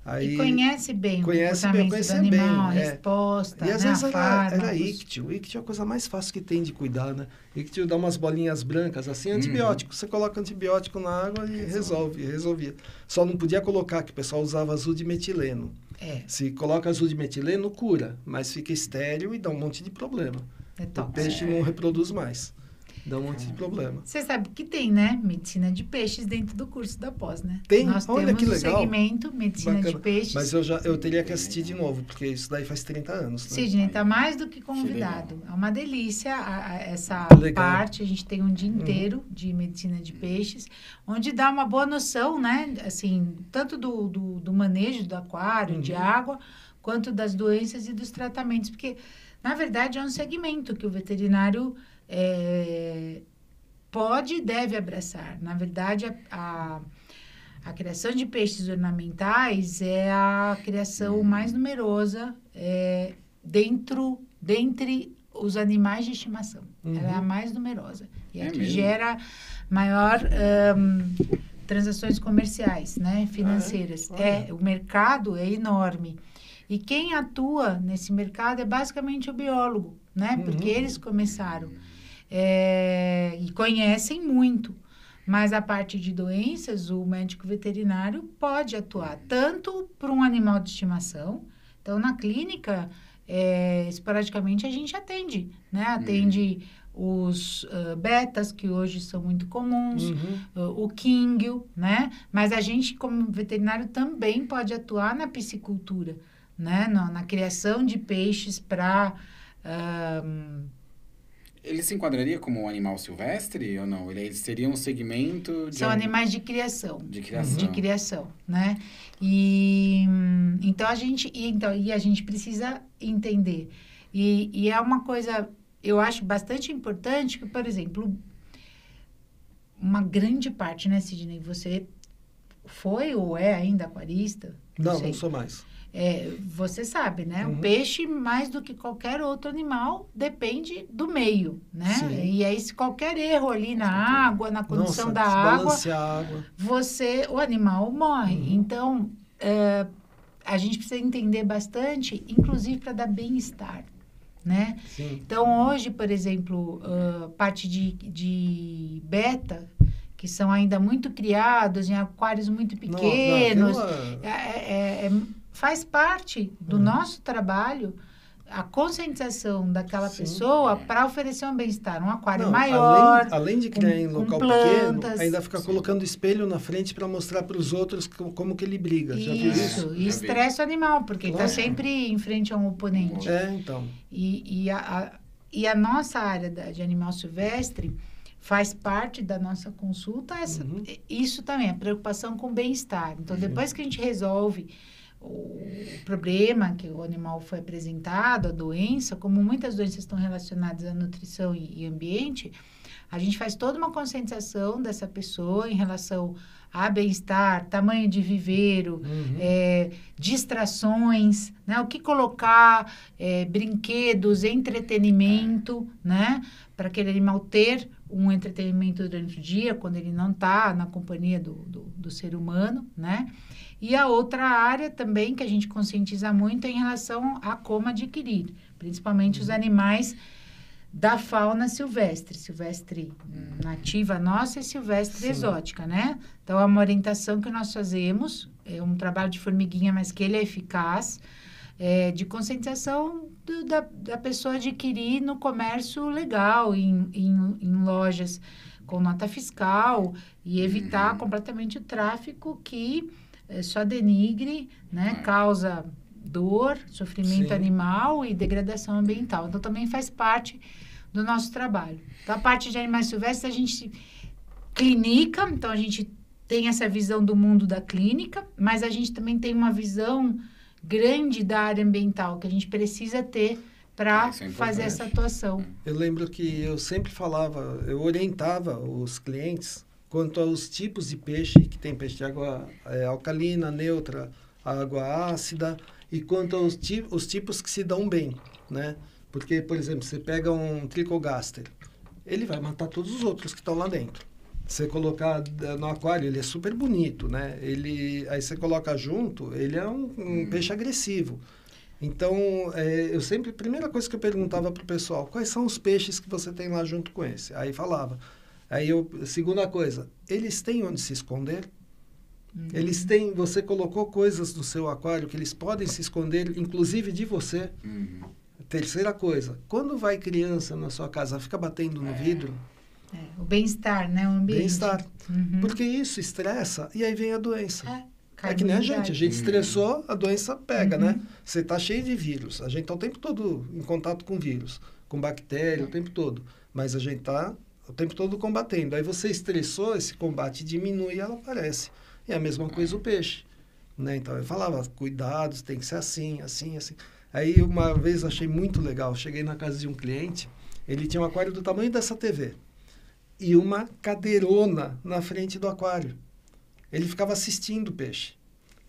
Aí,
e conhece bem o comportamento do animal, a resposta,
e às
né,
vezes era ictio. O ictio é a coisa mais fácil que tem de cuidar, né? Ictio dá umas bolinhas brancas, assim, antibiótico. Você coloca antibiótico na água e resolvia. Só não podia colocar, que o pessoal usava azul de metileno. Se coloca azul de metileno, cura, mas fica estéril e dá um monte de problema. O peixe não reproduz mais. Dá um monte de problema.
Você sabe que tem, né? Medicina de peixes dentro do curso da pós, né?
Tem?
Nós
Olha que legal.
Segmento Medicina de Peixes.
Mas eu teria que assistir de novo, porque isso daí faz 30 anos. Né?
Sidney, está mais do que convidado. É uma delícia essa parte. A gente tem um dia inteiro de Medicina de Peixes, onde dá uma boa noção, né? Assim, tanto do manejo do aquário, de água, quanto das doenças e dos tratamentos. Porque, na verdade, é um segmento que o veterinário pode e deve abraçar. Na verdade, a criação de peixes ornamentais é a criação mais numerosa dentre os animais de estimação. Ela é a mais numerosa. E é que gera maior transações comerciais, né, financeiras. O mercado é enorme. E quem atua nesse mercado é basicamente o biólogo, né? Porque eles começaram. E conhecem muito, mas a parte de doenças, o médico veterinário pode atuar tanto para um animal de estimação. Então, na clínica, esporadicamente a gente atende, né? Atende os betas, que hoje são muito comuns, o Kingio, né? Mas a gente, como veterinário, também pode atuar na piscicultura, né? Na criação de peixes para...
Ele se enquadraria como um animal silvestre ou não? Ele seria um segmento de...
São animais de criação.
De criação.
De criação, né? Então, a gente precisa entender. E é uma coisa, eu acho bastante importante, que, por exemplo, uma grande parte, né, Sidney? Você foi ou é ainda aquarista?
Não sou mais.
Você sabe, né? O peixe, mais do que qualquer outro animal, depende do meio, né? Sim. E aí, se qualquer erro ali na água, na condição da água, o animal morre. Então, a gente precisa entender bastante, inclusive para dar bem-estar, né?
Sim.
Então, hoje, por exemplo, parte de beta, que são ainda muito criados em aquários muito pequenos, faz parte do nosso trabalho a conscientização daquela pessoa para oferecer um bem-estar, um aquário maior.
Além de criar em local
plantas,
pequeno, ainda fica colocando espelho na frente para mostrar para os outros como que ele briga. Já viu isso?
E estresse o animal, porque ele está sempre em frente a um oponente.
Então.
E a nossa área de animal silvestre faz parte da nossa consulta isso também, a preocupação com o bem-estar. Então, depois que a gente resolve o problema que o animal foi apresentado, a doença, como muitas doenças estão relacionadas à nutrição e ambiente, a gente faz toda uma conscientização dessa pessoa em relação a bem-estar, tamanho de viveiro, distrações, né? O que colocar, brinquedos, entretenimento, né? Para aquele animal ter um entretenimento durante o dia, quando ele não está na companhia do ser humano, né? E a outra área também que a gente conscientiza muito é em relação a como adquirir, principalmente os animais da fauna silvestre nativa nossa e silvestre exótica, né? Então, é uma orientação que nós fazemos, é um trabalho de formiguinha, mas que ele é eficaz, de conscientização da pessoa adquirir no comércio legal, em lojas com nota fiscal, e evitar completamente o tráfico que só denigre, né? Causa dor, sofrimento animal e degradação ambiental. Então, também faz parte do nosso trabalho. Então, a parte de animais silvestres, a gente clinica, então a gente tem essa visão do mundo da clínica, mas a gente também tem uma visão grande da área ambiental, que a gente precisa ter para fazer essa atuação.
Eu lembro que eu sempre falava, eu orientava os clientes quanto aos tipos de peixe, que tem peixe de água alcalina, neutra, água ácida, e quanto aos os tipos que se dão bem, né? Porque, por exemplo, você pega um tricogaster, ele vai matar todos os outros que estão lá dentro. Você colocar no aquário, ele é super bonito, né? Aí você coloca junto, ele é um peixe agressivo. Então, eu sempre, a primeira coisa que eu perguntava para o pessoal, quais são os peixes que você tem lá junto com esse? Aí falava. Segunda coisa, eles têm onde se esconder? Eles têm, você colocou coisas no seu aquário que eles podem se esconder, inclusive de você? Terceira coisa, quando vai criança na sua casa, fica batendo no vidro?
O bem-estar, né? O ambiente.
Bem-estar. Porque isso estressa e aí vem a doença. É que nem a gente estressou, a doença pega, né? Você está cheio de vírus, a gente está o tempo todo em contato com vírus, com bactéria, o tempo todo. Mas a gente está o tempo todo combatendo. Aí você estressou, esse combate diminui e ela aparece. E é a mesma coisa o peixe, né? Então eu falava, cuidados, tem que ser assim, assim, assim. Aí uma vez achei muito legal, cheguei na casa de um cliente, ele tinha um aquário do tamanho dessa TV e uma cadeirona na frente do aquário. Ele ficava assistindo o peixe.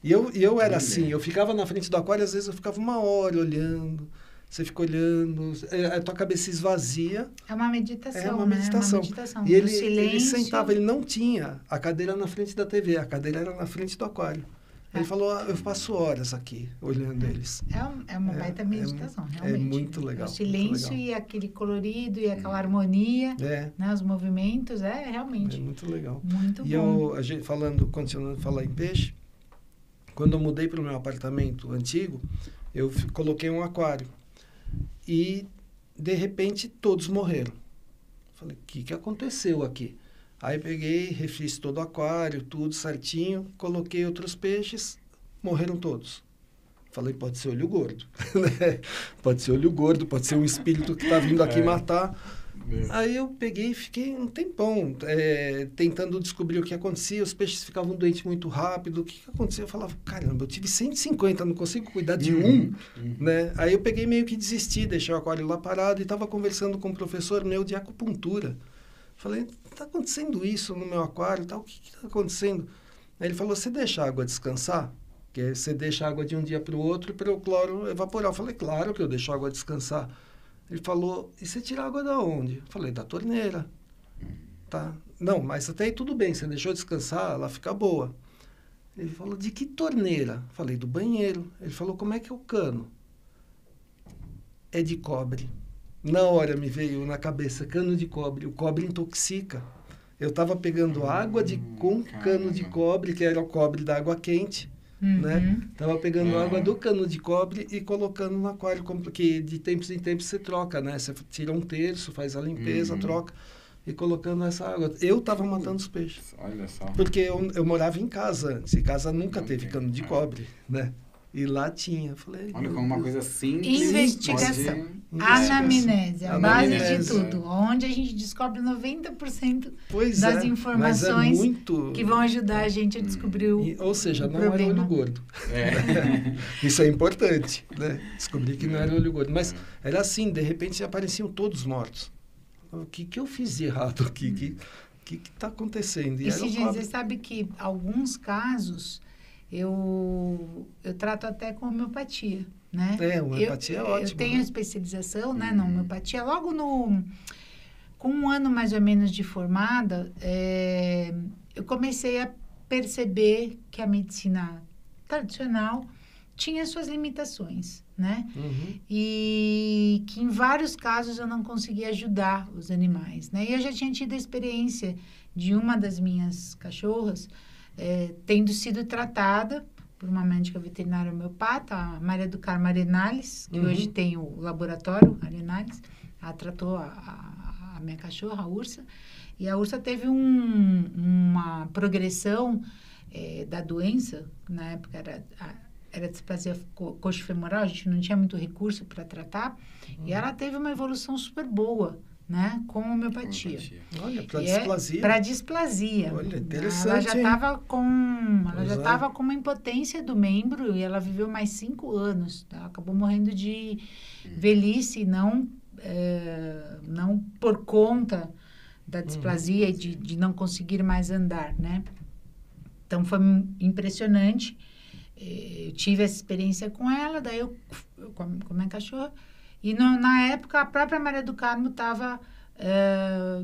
E eu era assim, eu ficava na frente do aquário, às vezes eu ficava 1 hora olhando, você fica olhando, a tua cabeça esvazia.
É uma meditação,
É uma meditação.
Né? Uma meditação.
E ele sentava, ele não tinha a cadeira na frente da TV, a cadeira era na frente do aquário. Ele falou, eu passo horas aqui olhando eles.
É uma baita meditação, realmente.
É muito legal.
O silêncio e aquele colorido e aquela harmonia, né, os movimentos, realmente.
É muito legal.
Muito
e
bom.
Continuando a falar em peixe, quando eu mudei para o meu apartamento antigo, eu coloquei um aquário. E, de repente, todos morreram. Falei, o que aconteceu aqui? Aí peguei, refiz todo o aquário, tudo certinho, coloquei outros peixes, morreram todos. Falei, pode ser olho gordo. Pode ser olho gordo, pode ser um espírito que está vindo aqui matar. Aí eu peguei e fiquei um tempão tentando descobrir o que acontecia. Os peixes ficavam doentes muito rápido. O que acontecia? Eu falava, caramba, eu tive 150, não consigo cuidar de um. Né? Aí eu peguei meio que desisti, deixei o aquário lá parado e estava conversando com um professor meu de acupuntura. Falei, está acontecendo isso no meu aquário? Tá? O que está acontecendo? Aí ele falou, você deixa a água descansar? Que você deixa a água de um dia para o outro para o cloro evaporar. Eu falei, claro que eu deixo a água descansar. Ele falou, e você tira a água da onde? Eu falei, da torneira. Tá. Não, mas até aí tudo bem, você deixou descansar, ela fica boa. Ele falou, de que torneira? Eu falei, do banheiro. Ele falou, como é que é o cano? é de cobre. Na hora me veio na cabeça cano de cobre. O cobre intoxica. Eu estava pegando água com cano de cobre, que era o cobre da água quente, né? Tava pegando água do cano de cobre e colocando no aquário, porque de tempos em tempos você troca, né? Você tira um terço, faz a limpeza, troca, e colocando essa água. Eu tava matando os peixes.
Olha só.
Porque eu morava em casa antes, e casa nunca teve cano de cobre, né? E lá tinha. Falei,
olha como uma coisa simples.
Investigação. Anamnese, a base de tudo. Onde a gente descobre 90% das informações que vão ajudar a gente a descobrir o
ou seja, não
problema.
Era olho gordo. Isso é importante, né? Descobri que não era olho gordo. Mas era assim, de repente apareciam todos mortos. O que eu fiz de errado aqui? O que está acontecendo?
E você sabe que alguns casos... Eu trato até com homeopatia, né?
A homeopatia é ótima.
Eu tenho especialização, né, na homeopatia. Logo com um ano mais ou menos de formada, eu comecei a perceber que a medicina tradicional tinha suas limitações, né? E que em vários casos eu não conseguia ajudar os animais, né? E eu já tinha tido a experiência de uma das minhas cachorras tendo sido tratada por uma médica veterinária homeopata, a Maria do Carmo Arenales, que hoje tem o laboratório Arenales. Ela tratou a minha cachorra, a Ursa, e a Ursa teve uma progressão da doença, na época era displasia coxofemoral, a gente não tinha muito recurso para tratar, e ela teve uma evolução super boa, né, com homeopatia.
Olha, para displasia.
Para displasia.
Olha, interessante.
Ela já estava com uma impotência do membro e ela viveu mais 5 anos. Ela acabou morrendo de velhice, não por conta da displasia e de não conseguir mais andar, né? Então, foi impressionante. Eu tive essa experiência com ela, daí eu com a minha cachorra. E na época, a própria Maria do Carmo estava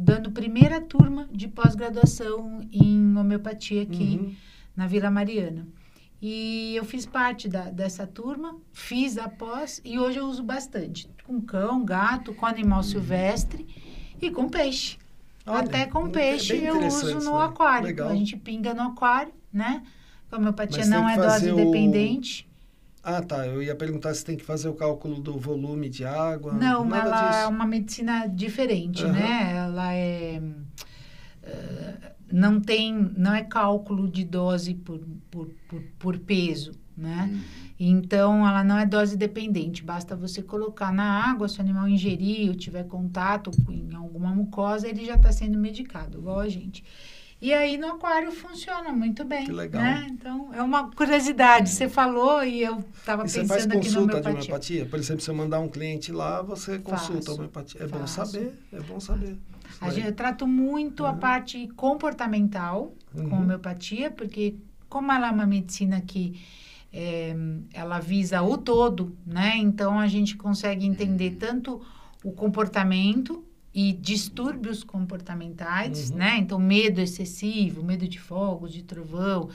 dando primeira turma de pós-graduação em homeopatia aqui na Vila Mariana. E eu fiz parte dessa turma, fiz a pós e hoje eu uso bastante. Com cão, gato, com animal silvestre e com peixe.
Olha,
até com peixe eu uso no aquário. Legal. A gente pinga no aquário, né? A homeopatia não é dose dependente.
Ah, tá. Eu ia perguntar se tem que fazer o cálculo do volume de água.
Não,
nada
ela
disso.
é uma medicina diferente, né? Ela não é cálculo de dose por peso, né? Então, ela não é dose dependente. Basta você colocar na água, se o animal ingerir ou tiver contato em alguma mucosa, ele já está sendo medicado, igual a gente. E aí, no aquário, funciona muito bem. Que legal. Né? Então, é uma curiosidade. Você falou e eu estava pensando aqui na homeopatia.
Você faz consulta de homeopatia? Por exemplo, se eu mandar um cliente lá, você consulta a homeopatia. É bom saber, é bom saber.
Eu trato muito a parte comportamental com homeopatia, porque como ela é uma medicina que ela visa o todo, né? Então, a gente consegue entender tanto o comportamento e distúrbios comportamentais, né? Então, medo excessivo, medo de fogos, de trovão,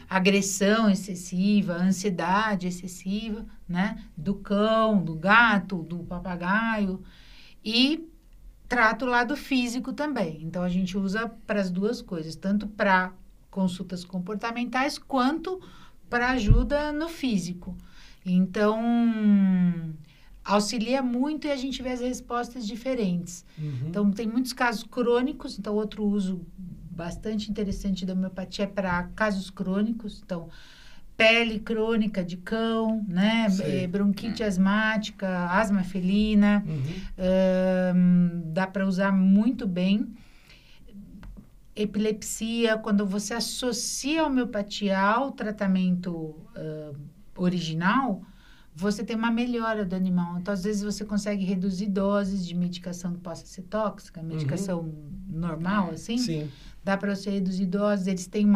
agressão excessiva, ansiedade excessiva, né? Do cão, do gato, do papagaio. E trato o lado físico também. Então, a gente usa para as duas coisas, tanto para consultas comportamentais, quanto para ajuda no físico. Então, auxilia muito e a gente vê as respostas diferentes. Então, tem muitos casos crônicos. Então, outro uso bastante interessante da homeopatia é para casos crônicos. Então, pele crônica de cão, né? Bronquite asmática, asma felina. Dá para usar muito bem. Epilepsia, quando você associa a homeopatia ao tratamento original, você tem uma melhora do animal. Então, às vezes, você consegue reduzir doses de medicação que possa ser tóxica, medicação normal, assim. Sim. Dá para você reduzir doses. Eles têm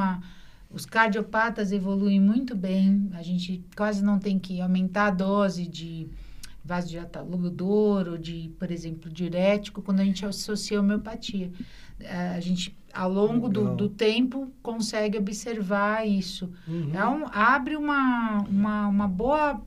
os cardiopatas evoluem muito bem. A gente quase não tem que aumentar a dose de vasodilatador ou de, por exemplo, diurético, quando a gente associa a homeopatia. A gente, ao longo do tempo, consegue observar isso. Abre uma boa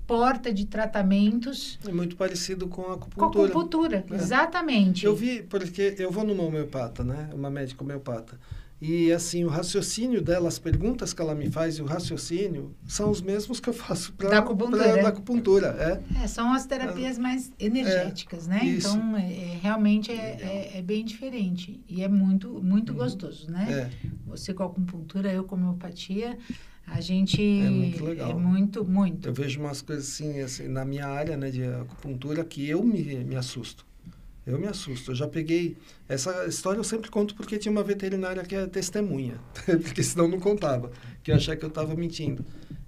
porta de tratamentos.
É muito parecido com a acupuntura.
Com a acupuntura, exatamente.
Eu vi, porque eu vou numa homeopata, né? Uma médica homeopata. E, assim, o raciocínio dela, as perguntas que ela me faz e o raciocínio são os mesmos que eu faço para
da acupuntura.
Da acupuntura,
são as terapias mais energéticas, né?
Isso.
Então, realmente é bem diferente. E é muito gostoso, né? Você com a acupuntura, eu com a homeopatia, a gente...
É muito legal.
É muito.
Eu vejo umas coisas assim na minha área, né, de acupuntura, que eu me assusto. Eu me assusto. Eu já peguei... Essa história eu sempre conto porque tinha uma veterinária que é testemunha. Porque senão não contava. Que eu achava que eu estava mentindo.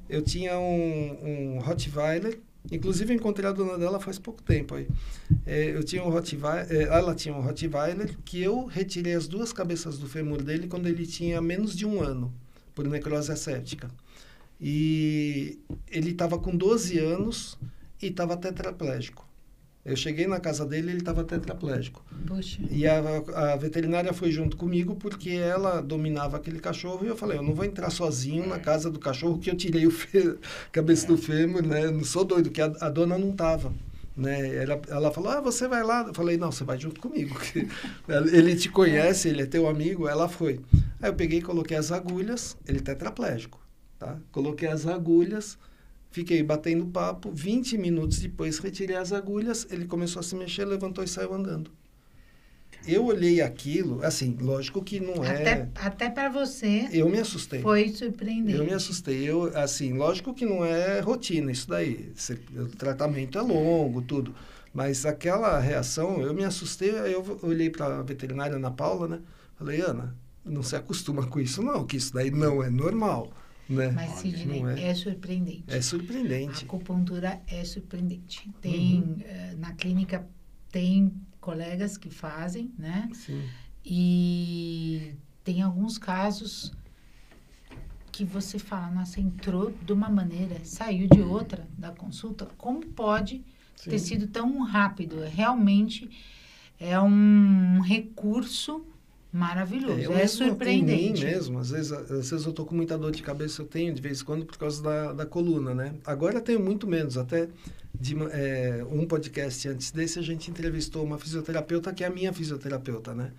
Eu tinha um Rottweiler. Inclusive, eu encontrei a dona dela faz pouco tempo aí. Eu tinha um Rottweiler... ela tinha um Rottweiler que eu retirei as 2 cabeças do fêmur dele quando ele tinha menos de 1 ano. Por necrose asséptica. E ele estava com 12 anos e estava tetraplégico. Eu cheguei na casa dele e ele estava tetraplégico.
Puxa.
E a veterinária foi junto comigo porque ela dominava aquele cachorro e eu falei, eu não vou entrar sozinho na casa do cachorro que eu tirei a cabeça do fêmur, né? Eu não sou doido, que a dona não estava. Né? Ela falou, você vai lá? Eu falei, não, você vai junto comigo. Ele te conhece, ele é teu amigo. Ela foi. Aí eu peguei e coloquei as agulhas, ele é tetraplégico, tá? Coloquei as agulhas, fiquei batendo papo, 20 minutos depois retirei as agulhas, ele começou a se mexer, levantou e saiu andando. Eu olhei aquilo, assim, lógico que não
Até para você...
Eu me assustei.
Foi surpreendente.
Eu me assustei. Assim, lógico que não é rotina isso daí. O tratamento é longo, tudo. Mas aquela reação, eu me assustei, aí eu olhei para a veterinária Ana Paula, né? Falei, Ana, não se acostuma com isso não, que isso daí não é normal. Né?
Mas, Sidney, é surpreendente.
É surpreendente.
A acupuntura é surpreendente. Tem, na clínica, tem colegas que fazem, né?
Sim.
E tem alguns casos que você fala, nossa, entrou de uma maneira, saiu de outra da consulta. Como pode ter sido tão rápido? Realmente é um recurso maravilhoso, é surpreendente.
Em mim mesmo, às vezes eu tô com muita dor de cabeça, eu tenho de vez em quando por causa da coluna, né? Agora eu tenho muito menos, até um podcast antes desse a gente entrevistou uma fisioterapeuta que é a minha fisioterapeuta, né?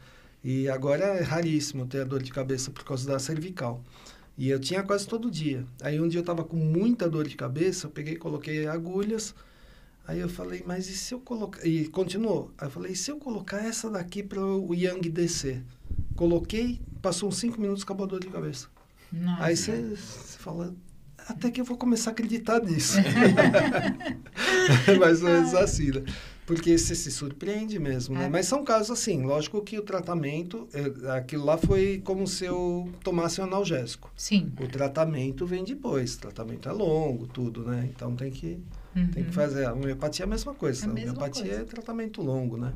E agora é raríssimo ter a dor de cabeça por causa da cervical. E eu tinha quase todo dia. Aí um dia eu tava com muita dor de cabeça, eu peguei e coloquei agulhas. Aí eu falei, mas e se eu colocar... E continuou. Aí eu falei, e se eu colocar essa daqui para o Yang descer? Coloquei, passou uns 5 minutos, acabou a dor de cabeça.
Nossa.
Aí você fala, até que eu vou começar a acreditar nisso. Mais ou menos assim, né? Porque você se surpreende mesmo, né? Mas são casos assim, lógico que o tratamento, aquilo lá foi como se eu tomasse um analgésico.
Sim.
O tratamento vem depois, o tratamento é longo, tudo, né? Então tem que fazer. A homeopatia é a mesma coisa. A homeopatia é tratamento longo, né?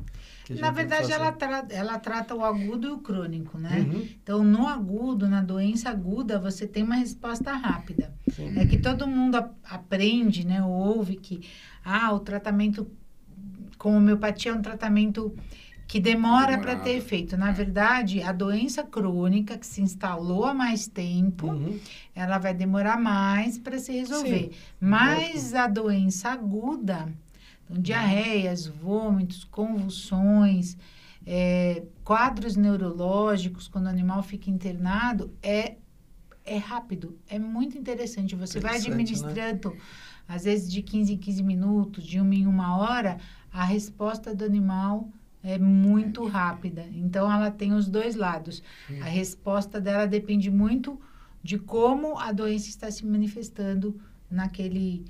Na verdade, ela trata o agudo e o crônico, né? Então, no agudo, na doença aguda, você tem uma resposta rápida.
Sim.
É que todo mundo aprende, né? Ou ouve que o tratamento com homeopatia é um tratamento que demora para ter efeito. Na verdade, a doença crônica que se instalou há mais tempo, ela vai demorar mais para se resolver. Sim. Mas a doença aguda, então, diarreias, vômitos, convulsões, quadros neurológicos, quando o animal fica internado, é rápido, é muito interessante. Você vai administrando, né? Às vezes de 15 em 15 minutos, de 1 em 1 hora, a resposta do animal é muito rápida. Então, ela tem os dois lados. A resposta dela depende muito de como a doença está se manifestando naquele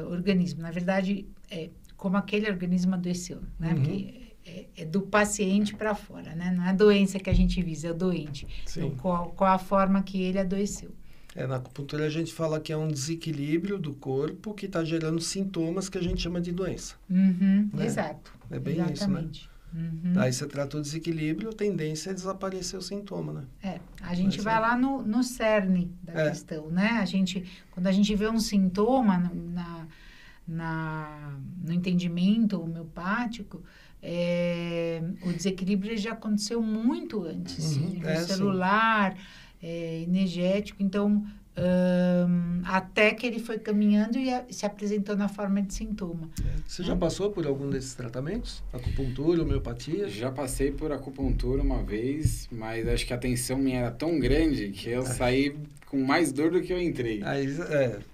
organismo. Na verdade, como aquele organismo adoeceu, né? Porque é do paciente para fora, né? Não é a doença que a gente visa, é o doente. Então, qual a forma que ele adoeceu.
Na acupuntura a gente fala que é um desequilíbrio do corpo que está gerando sintomas que a gente chama de doença. Né?
Exato.
É bem
exatamente.
Isso, né? Aí você trata o desequilíbrio, a tendência é desaparecer o sintoma, né?
A gente vai lá no cerne da questão, né? Quando a gente vê um sintoma no entendimento homeopático, o desequilíbrio já aconteceu muito antes. Nível celular, energético. Então, até que ele foi caminhando e se apresentou na forma de sintoma.
Você já passou por algum desses tratamentos? Acupuntura, homeopatia?
Já passei por acupuntura uma vez, mas acho que a tensão minha era tão grande que eu saí com mais dor do que eu entrei.
Aí,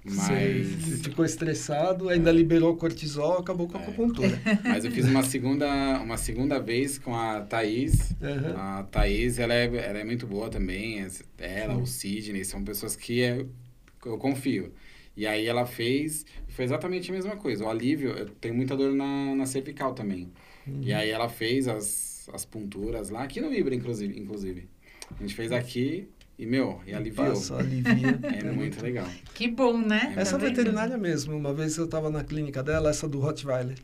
você ficou estressado, ainda liberou cortisol, acabou com a acupuntura.
Mas eu fiz uma segunda vez com a Thaís.
Uhum.
A Thaís, ela é muito boa também. Ela, o Sidney, são pessoas que eu confio. E aí ela foi exatamente a mesma coisa. O alívio, eu tenho muita dor na cervical também.
Uhum.
E aí ela fez as punturas lá, aqui no Vibra, inclusive. A gente fez aqui e aliviou.
Alivia.
É muito legal.
Que bom, né?
Essa
Tá vendo?
veterinária mesmo, uma vez eu estava na clínica dela, essa do Rottweiler,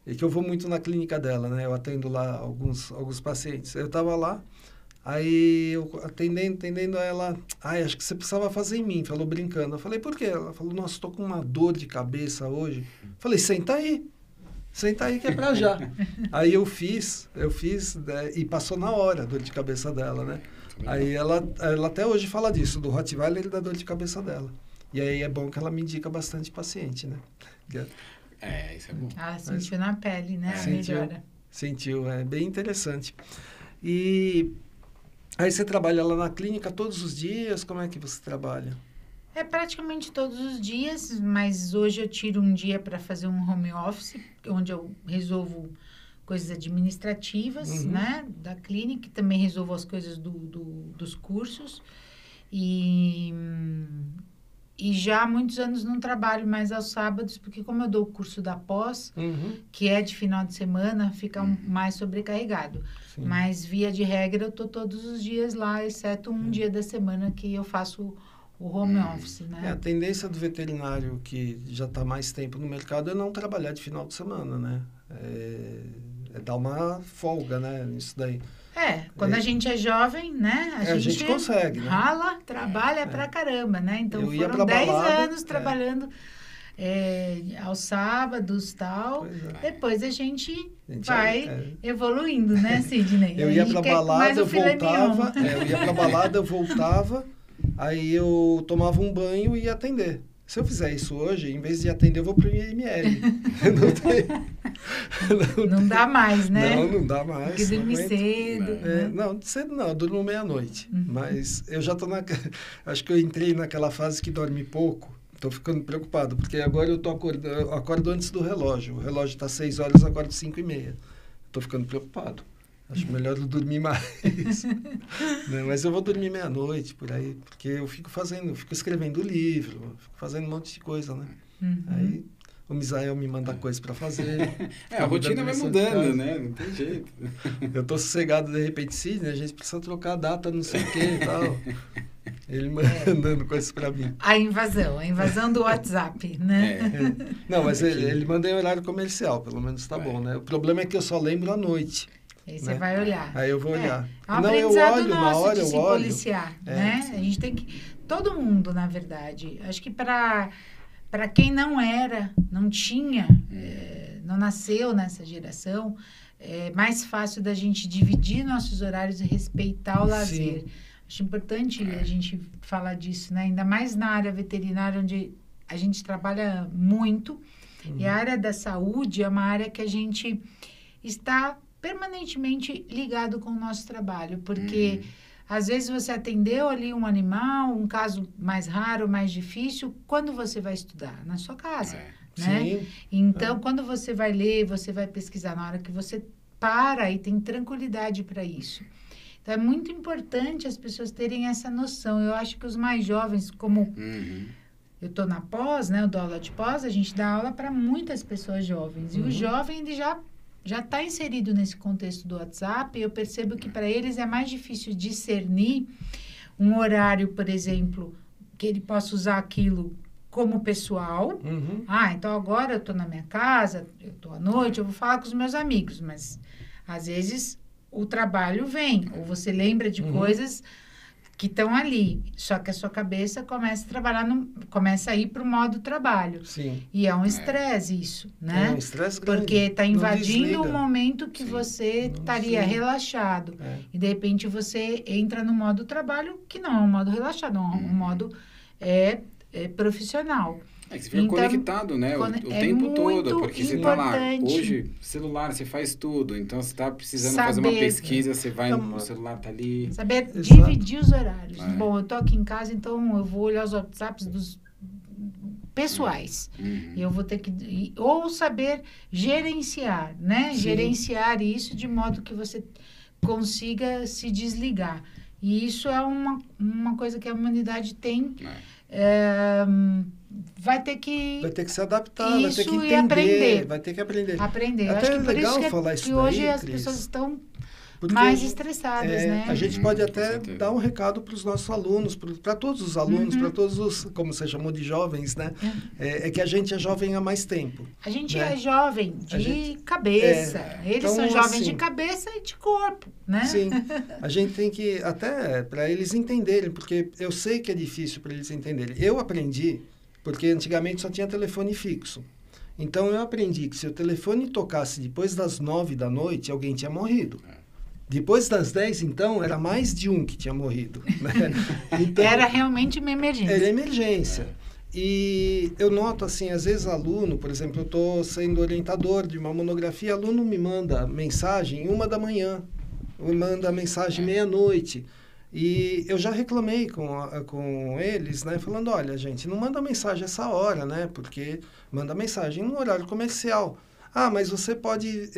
e que eu vou muito na clínica dela, né? Eu atendo lá alguns pacientes. Eu estava lá, aí eu atendendo ela, acho que você precisava fazer em mim, falou brincando. Eu falei, por quê? Ela falou, nossa, estou com uma dor de cabeça hoje. Eu falei, senta aí que é pra já. Aí eu fiz, né, e passou na hora a dor de cabeça dela, né? Aí ela até hoje fala disso, do Rottweiler e da dor de cabeça dela. E aí é bom que ela me indica bastante paciente, né?
Isso é bom.
Sentiu na pele, né? A melhora.
Sentiu, é bem interessante. E aí você trabalha lá na clínica todos os dias? Como é que você trabalha?
É praticamente todos os dias, mas hoje eu tiro um dia para fazer um home office, onde eu resolvo coisas administrativas, né, da clínica, e também resolvo as coisas dos cursos. E já há muitos anos não trabalho mais aos sábados, porque como eu dou o curso da pós, que é de final de semana, fica mais sobrecarregado. Sim. Mas, via de regra, eu estou todos os dias lá, exceto um dia da semana que eu faço o home office, né?
A tendência do veterinário que já está mais tempo no mercado é não trabalhar de final de semana, né? É dar uma folga, né? Nisso daí.
Quando a gente é jovem, né?
A gente consegue, né?
Rala, trabalha pra caramba, né? Então, foram 10
balada,
anos trabalhando aos sábados e tal. Depois a gente vai evoluindo, né, Sidney?
Eu ia pra balada, eu voltava, aí eu tomava um banho e ia atender. Se eu fizer isso hoje, em vez de atender, eu vou pro IML.
Não dá mais, né?
Não dá mais.
Porque dormir cedo.
Cedo não, eu durmo meia-noite. Mas eu já tô acho que eu entrei naquela fase que dorme pouco. Tô ficando preocupado, porque agora eu acordo antes do relógio. O relógio tá 6 horas, eu acordo 5h30. Tô ficando preocupado. Acho melhor eu dormir mais. Né? Mas eu vou dormir meia-noite, por aí, porque eu fico escrevendo livro, fico fazendo um monte de coisa, né? Aí o Misael me manda coisa para fazer.
A rotina vai mudando, né? Não tem jeito.
Eu tô sossegado, de repente, Sidney, a gente precisa trocar a data, não sei o que e tal. Ele mandando coisas para mim.
A invasão do WhatsApp, né?
Não, mas ele manda em horário comercial, pelo menos tá bom, né? O problema é que eu só lembro à noite.
Aí você vai olhar.
Aí eu vou olhar.
É um aprendizado nosso de se policiar, né? A gente tem que... Todo mundo, na verdade. Acho que para quem não tinha, não nasceu nessa geração, é mais fácil da gente dividir nossos horários e respeitar o lazer. Acho importante a gente falar disso, né? Ainda mais na área veterinária, onde a gente trabalha muito. E a área da saúde é uma área que a gente está permanentemente ligado com o nosso trabalho, porque às vezes você atendeu ali um animal, um caso mais raro, mais difícil, quando você vai estudar? Na sua casa, né?
Sim.
Então, quando você vai ler, você vai pesquisar, na hora que você para e tem tranquilidade para isso. Então, é muito importante as pessoas terem essa noção. Eu acho que os mais jovens, como eu estou na pós, né? Eu dou aula de pós, a gente dá aula para muitas pessoas jovens. E o jovem, ele já está inserido nesse contexto do WhatsApp. Eu percebo que para eles é mais difícil discernir um horário, por exemplo, que ele possa usar aquilo como pessoal. Então agora eu estou na minha casa, eu estou à noite, eu vou falar com os meus amigos, mas às vezes o trabalho vem, ou você lembra de coisas que estão ali, só que a sua cabeça começa a trabalhar, começa a ir para o modo trabalho.
Sim.
E é um estresse isso, né?
É um estresse grande.
Porque está invadindo um momento que você estaria relaxado. E, de repente, você entra no modo trabalho, que não é um modo relaxado, é um modo é profissional.
É que você fica
Então,
conectado, né? O
é
tempo todo,
muito
porque você tá lá.
importante.
Hoje, celular, você faz tudo. Então, você tá precisando
Saber,
fazer uma pesquisa, você vai,
Então,
o celular tá ali.
Saber
Exato.
dividir os horários.
É.
Bom, eu tô aqui em casa, então eu vou olhar os WhatsApps dos pessoais.
Uhum.
Eu vou ter que... Ou saber gerenciar, né?
Sim.
Gerenciar isso de modo que você consiga se desligar. E isso é uma coisa que a humanidade tem... vai ter que
se adaptar, vai ter
isso
que
e
entender,
aprender.
vai ter que aprender.
aprender. Eu
Até
acho que por
legal
isso
falar isso
que hoje
daí,
as
Cris,
pessoas estão
porque
mais estressadas, né?
a gente
Uhum,
pode
com
até
certeza.
dar um recado para os nossos alunos, para todos os alunos, para todos os, como você chamou de jovens, né? É que a gente é jovem há mais tempo.
A gente
né?
é jovem de cabeça. Eles
então,
são jovens
assim,
de cabeça e de corpo, né?
Sim, a gente tem que, até para eles entenderem, porque eu sei que é difícil para eles entenderem. Eu aprendi, porque antigamente só tinha telefone fixo. Então, eu aprendi que se o telefone tocasse depois das 9 da noite, alguém tinha morrido. Depois das 10, então, era mais de um que tinha morrido. Né? Então,
Era realmente uma emergência.
era emergência. E eu noto, assim, às vezes aluno, por exemplo, eu estou sendo orientador de uma monografia, aluno me manda mensagem 1 da manhã, me manda mensagem meia-noite. E eu já reclamei com eles, né, falando, olha, gente, não manda mensagem essa hora, né, porque manda mensagem no horário comercial. Ah, mas você pode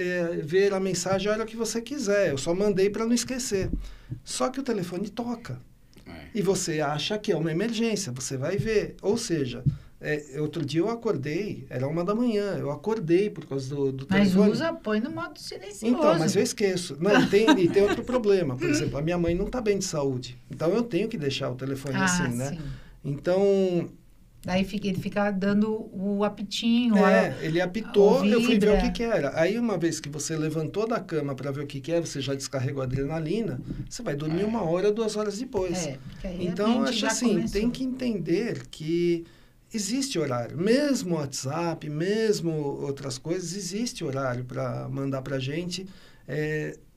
ver a mensagem a hora que você quiser, eu só mandei para não esquecer. Só que o telefone toca. E você acha que é uma emergência, você vai ver. Ou seja, outro dia eu acordei, era 1 da manhã, eu acordei por causa do telefone.
Mas põe no modo silencioso.
Então, mas eu esqueço. Não, e tem outro problema. Por exemplo, a minha mãe não está bem de saúde. Então, eu tenho que deixar o telefone assim, né?
Sim.
Então...
Daí ele fica dando o apitinho.
Ele apitou, eu fui ver o
vibra.
que era. Aí, uma vez que você levantou da cama para ver o que é, você já descarregou a adrenalina, você vai dormir 1 hora, 2 horas depois.
Porque aí
Então,
a
acho
gente já
assim,
começou.
tem que entender que existe horário. Mesmo o WhatsApp, mesmo outras coisas, existe horário para mandar para a gente,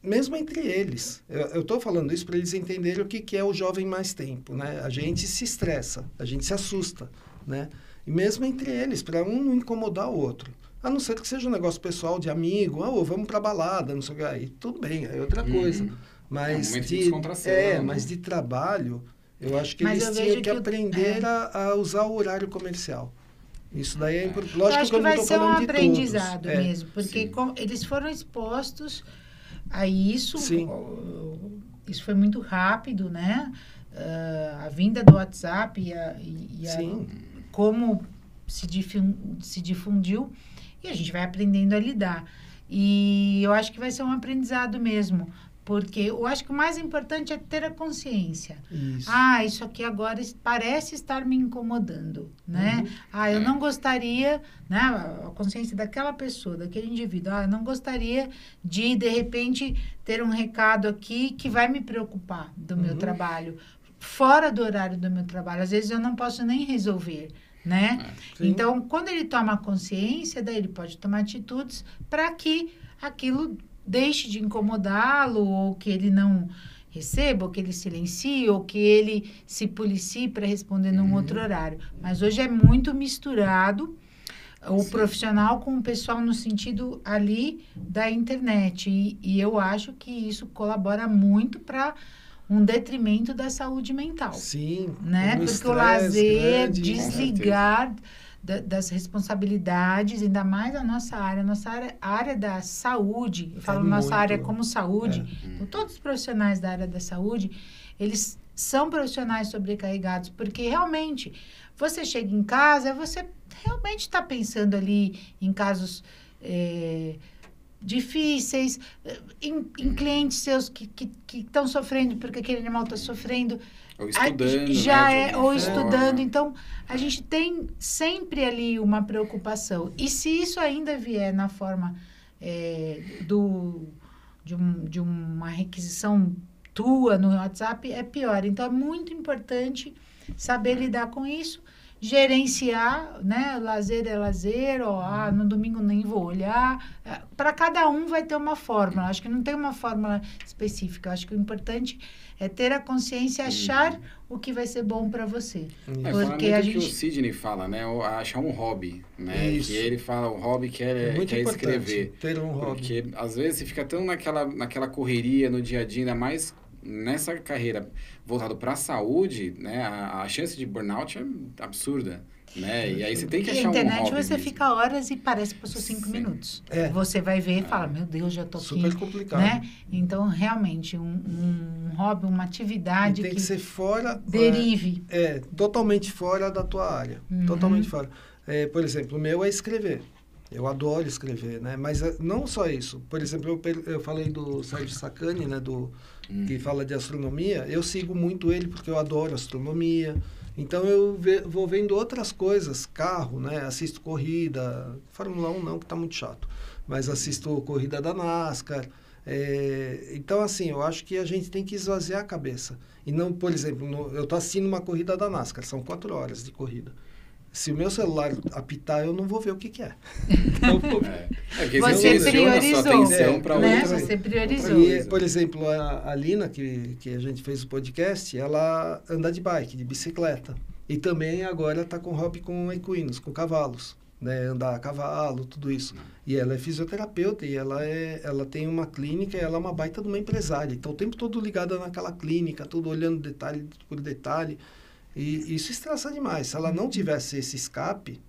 mesmo entre eles. Eu estou falando isso para eles entenderem o que é o jovem mais tempo, né? A gente se estressa, a gente se assusta, né? E mesmo entre eles, para um não incomodar o outro. A não ser que seja um negócio pessoal de amigo, vamos para balada, não sei o que. Aí tudo bem, é outra coisa. Mas,
um momento de descontração, né?
mas de trabalho, eu acho que
Mas
eles
eu
tinham
vejo
que aprender a usar o horário comercial. Isso daí é importante.
Eu
Lógico
acho
que eu não
vai
estou
ser um
falando de
aprendizado
todos.
mesmo, porque eles foram expostos a isso.
Sim.
Isso foi muito rápido, né? A vinda do WhatsApp
Sim.
como se difundiu, e a gente vai aprendendo a lidar. E eu acho que vai ser um aprendizado mesmo, porque eu acho que o mais importante é ter a consciência.
Isso.
Isso aqui agora parece estar me incomodando, né? Eu não gostaria, né? A consciência daquela pessoa, daquele indivíduo, eu não gostaria de repente, ter um recado aqui que vai me preocupar do meu trabalho, fora do horário do meu trabalho. Às vezes eu não posso nem resolver, né? Então, quando ele toma consciência, daí ele pode tomar atitudes para que aquilo deixe de incomodá-lo, ou que ele não receba, ou que ele silencie, ou que ele se policie para responder num outro horário. Mas hoje é muito misturado o profissional com o pessoal no sentido ali da internet. E eu acho que isso colabora muito para um detrimento da saúde mental.
Sim.
Né? Porque o lazer, desligar das responsabilidades, ainda mais a nossa área da saúde, eu falo nossa área como saúde, então, todos os profissionais da área da saúde, eles são profissionais sobrecarregados, porque realmente, você chega em casa, você realmente está pensando ali em casos difíceis, em clientes seus que estão sofrendo porque aquele animal está sofrendo.
Ou estudando,
ou estudando. Então, a gente tem sempre ali uma preocupação. E se isso ainda vier na forma de uma requisição tua no WhatsApp, é pior. Então, é muito importante saber lidar com isso gerenciar, né? Lazer é lazer, ó, no domingo nem vou olhar. Para cada um vai ter uma fórmula. Acho que não tem uma fórmula específica. Acho que o importante é ter a consciência e achar o que vai ser bom para você.
Porque a gente... que o Sidney fala, né? Achar um hobby, né?
Isso.
Que ele fala, o hobby que é escrever.
Ter um hobby.
Porque às vezes você fica tão naquela correria no dia a dia, ainda mais nessa carreira voltada para a saúde, né? A chance de burnout é absurda. Né? E aí você tem que achar um hobby.
Na internet você
mesmo.
fica horas e parece que passou 5 minutos. Você vai ver e fala, meu Deus, já tô aqui.
Super complicado.
Né? Então, realmente, um hobby, uma atividade
tem que ser fora...
Derive.
Totalmente fora da tua área. Totalmente fora. Por exemplo, o meu é escrever. Eu adoro escrever, né? Mas não só isso. Por exemplo, eu falei do Sérgio Sacani, né? Que fala de astronomia. Eu sigo muito ele porque eu adoro astronomia. Então, eu vou vendo outras coisas, carro, né? Assisto corrida, Fórmula 1 não, que está muito chato, mas assisto corrida da NASCAR. Então, assim, eu acho que a gente tem que esvaziar a cabeça. E não, por exemplo, eu estou assistindo uma corrida da NASCAR, são 4 horas de corrida. Se o meu celular apitar, eu não vou ver o que é. Então,
você priorizou,
né?
Você priorizou.
E, por exemplo, a Lina, que a gente fez o podcast, ela anda de bike, de bicicleta. E também agora está com hobby com equinos, com cavalos. Né? Andar a cavalo, tudo isso. E ela é fisioterapeuta e ela tem uma clínica e ela é uma baita de uma empresária. Então, o tempo todo ligada naquela clínica, tudo olhando detalhe por detalhe. E isso estressa demais. Se ela não tivesse esse escape,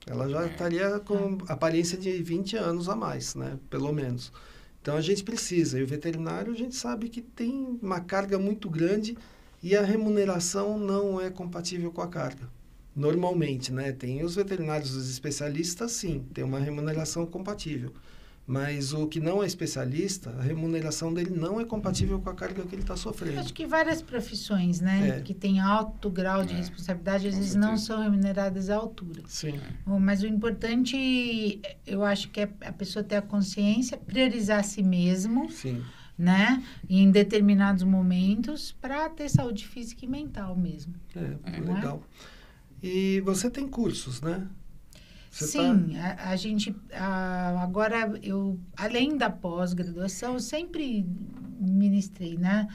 ela já estaria com aparência de 20 anos a mais, né? Pelo menos. Então, a gente precisa. E o veterinário, a gente sabe que tem uma carga muito grande e a remuneração não é compatível com a carga. Normalmente, né? Tem os veterinários, os especialistas, sim, tem uma remuneração compatível. Mas o que não é especialista, a remuneração dele não é compatível com a carga que ele está sofrendo.
Acho que várias profissões, né? Que tem alto grau de responsabilidade, às vezes não são remuneradas à altura.
Sim.
Mas o importante, eu acho que é a pessoa ter a consciência, priorizar a si mesmo.
Sim.
Né? Em determinados momentos, para ter saúde física e mental mesmo.
Legal. E você tem cursos, né?
Sim, a gente, agora, além da pós-graduação, eu sempre ministrei, né?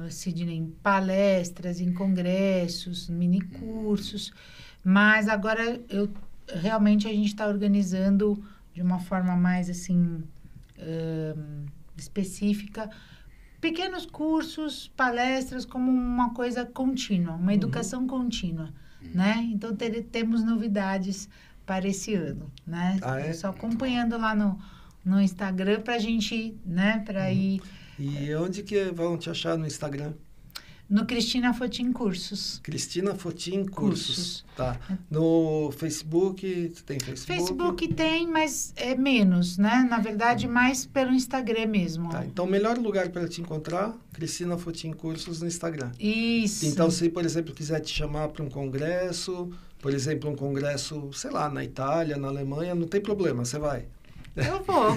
Sidney, em palestras, em congressos, minicursos, mas agora, realmente, a gente está organizando de uma forma mais, assim, específica, pequenos cursos, palestras, como uma coisa contínua, uma educação contínua. Né? Então, temos novidades para esse ano, né? Só acompanhando lá no Instagram para a gente, né? Para ir...
E onde que vão te achar no Instagram?
No Cristina Fotin Cursos.
Cristina Fotin Cursos. Tá. No Facebook, tem Facebook?
Facebook tem, mas é menos, né? Na verdade, mais pelo Instagram mesmo.
Tá. Então, o melhor lugar para te encontrar, Cristina Fotin Cursos no Instagram.
Isso.
Então, se, por exemplo, quiser te chamar para um congresso, por exemplo, um congresso, sei lá, na Itália, na Alemanha, não tem problema, você vai.
Eu vou,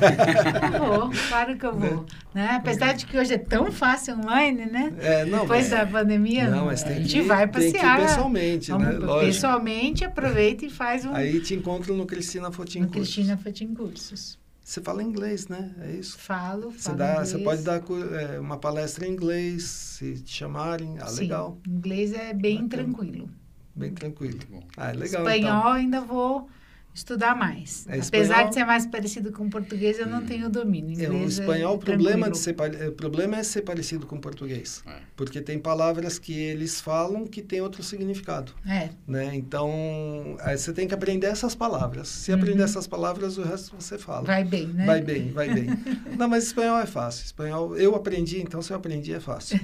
claro que eu vou. Né? Apesar de que hoje é tão fácil online, né? Depois da pandemia,
mas tem
a gente vai passear.
Tem que ir pessoalmente, né? Lógico.
Pessoalmente, aproveita e faz um...
Aí te encontro no Cristina Fotin Cursos.
Cristina Fotin Cursos.
Você fala inglês, né? É isso?
Falo
Você pode dar uma palestra em inglês, se te chamarem.
Sim,
legal.
Inglês é bem tranquilo.
Bem tranquilo. Legal.
Espanhol ainda vou estudar mais. Apesar de ser mais parecido com o português, eu não tenho domínio.
O espanhol, o problema é ser parecido com o português. Porque tem palavras que eles falam que tem outro significado. Né? Então, você tem que aprender essas palavras. Se aprender essas palavras, o resto você fala.
Vai bem, né?
Vai bem. Não, mas espanhol é fácil. Espanhol, eu aprendi, então se eu aprendi é fácil.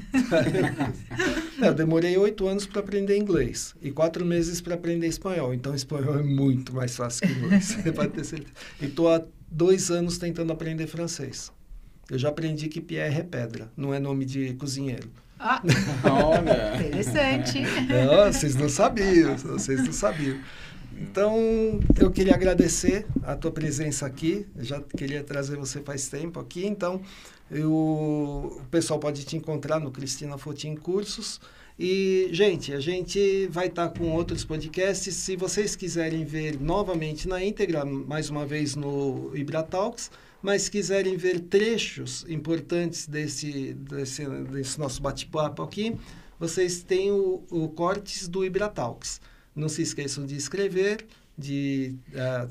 Eu demorei 8 anos para aprender inglês e 4 meses para aprender espanhol. Então, espanhol é muito mais fácil que inglês. Você pode ter certeza. E estou há 2 anos tentando aprender francês. Eu já aprendi que Pierre é pedra, não é nome de cozinheiro.
Olha!
Interessante.
Vocês não sabiam. Então, eu queria agradecer a tua presença aqui. Eu já queria trazer você faz tempo aqui. Então, o pessoal pode te encontrar no Cristina Fotin Cursos. E, gente, a gente vai estar com outros podcasts. Se vocês quiserem ver novamente na íntegra, mais uma vez no Ibra Talks, mas quiserem ver trechos importantes desse nosso bate-papo aqui, vocês têm o Cortes do Ibra Talks. Não se esqueçam de inscrever, de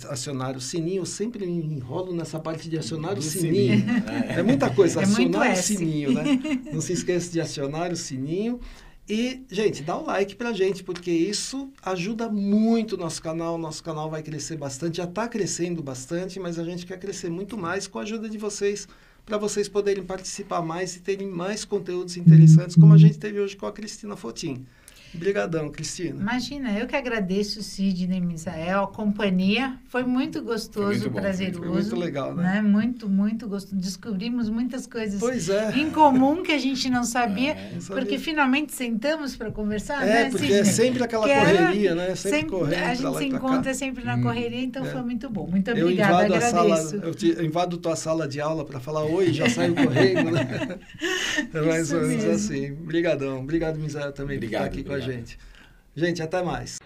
acionar o sininho. Eu sempre me enrolo nessa parte de acionar o sininho. É muita coisa, acionar o sininho, né? Não se esqueça de acionar o sininho. E, gente, dá um like pra gente, porque isso ajuda muito o nosso canal. Nosso canal vai crescer bastante, já está crescendo bastante, mas a gente quer crescer muito mais com a ajuda de vocês, para vocês poderem participar mais e terem mais conteúdos interessantes, como a gente teve hoje com a Cristina Fotin. Obrigadão, Cristina.
Imagina, eu que agradeço, Sidney, Misael, a companhia. Foi muito gostoso,
muito bom,
prazeroso.
Foi muito legal, né?
Muito, muito gostoso. Descobrimos muitas coisas
em
comum que a gente não sabia, porque finalmente sentamos para conversar, né,
porque
Sidney?
é sempre aquela correria, né? Sempre correndo.
A gente se encontra sempre na correria, então foi muito bom. Muito obrigada, agradeço.
Eu invado tua sala de aula para falar oi, já saio correndo, né? É mais ou menos assim. Obrigadão. Obrigado, Misael, também por estar aqui com a gente. Gente, até mais.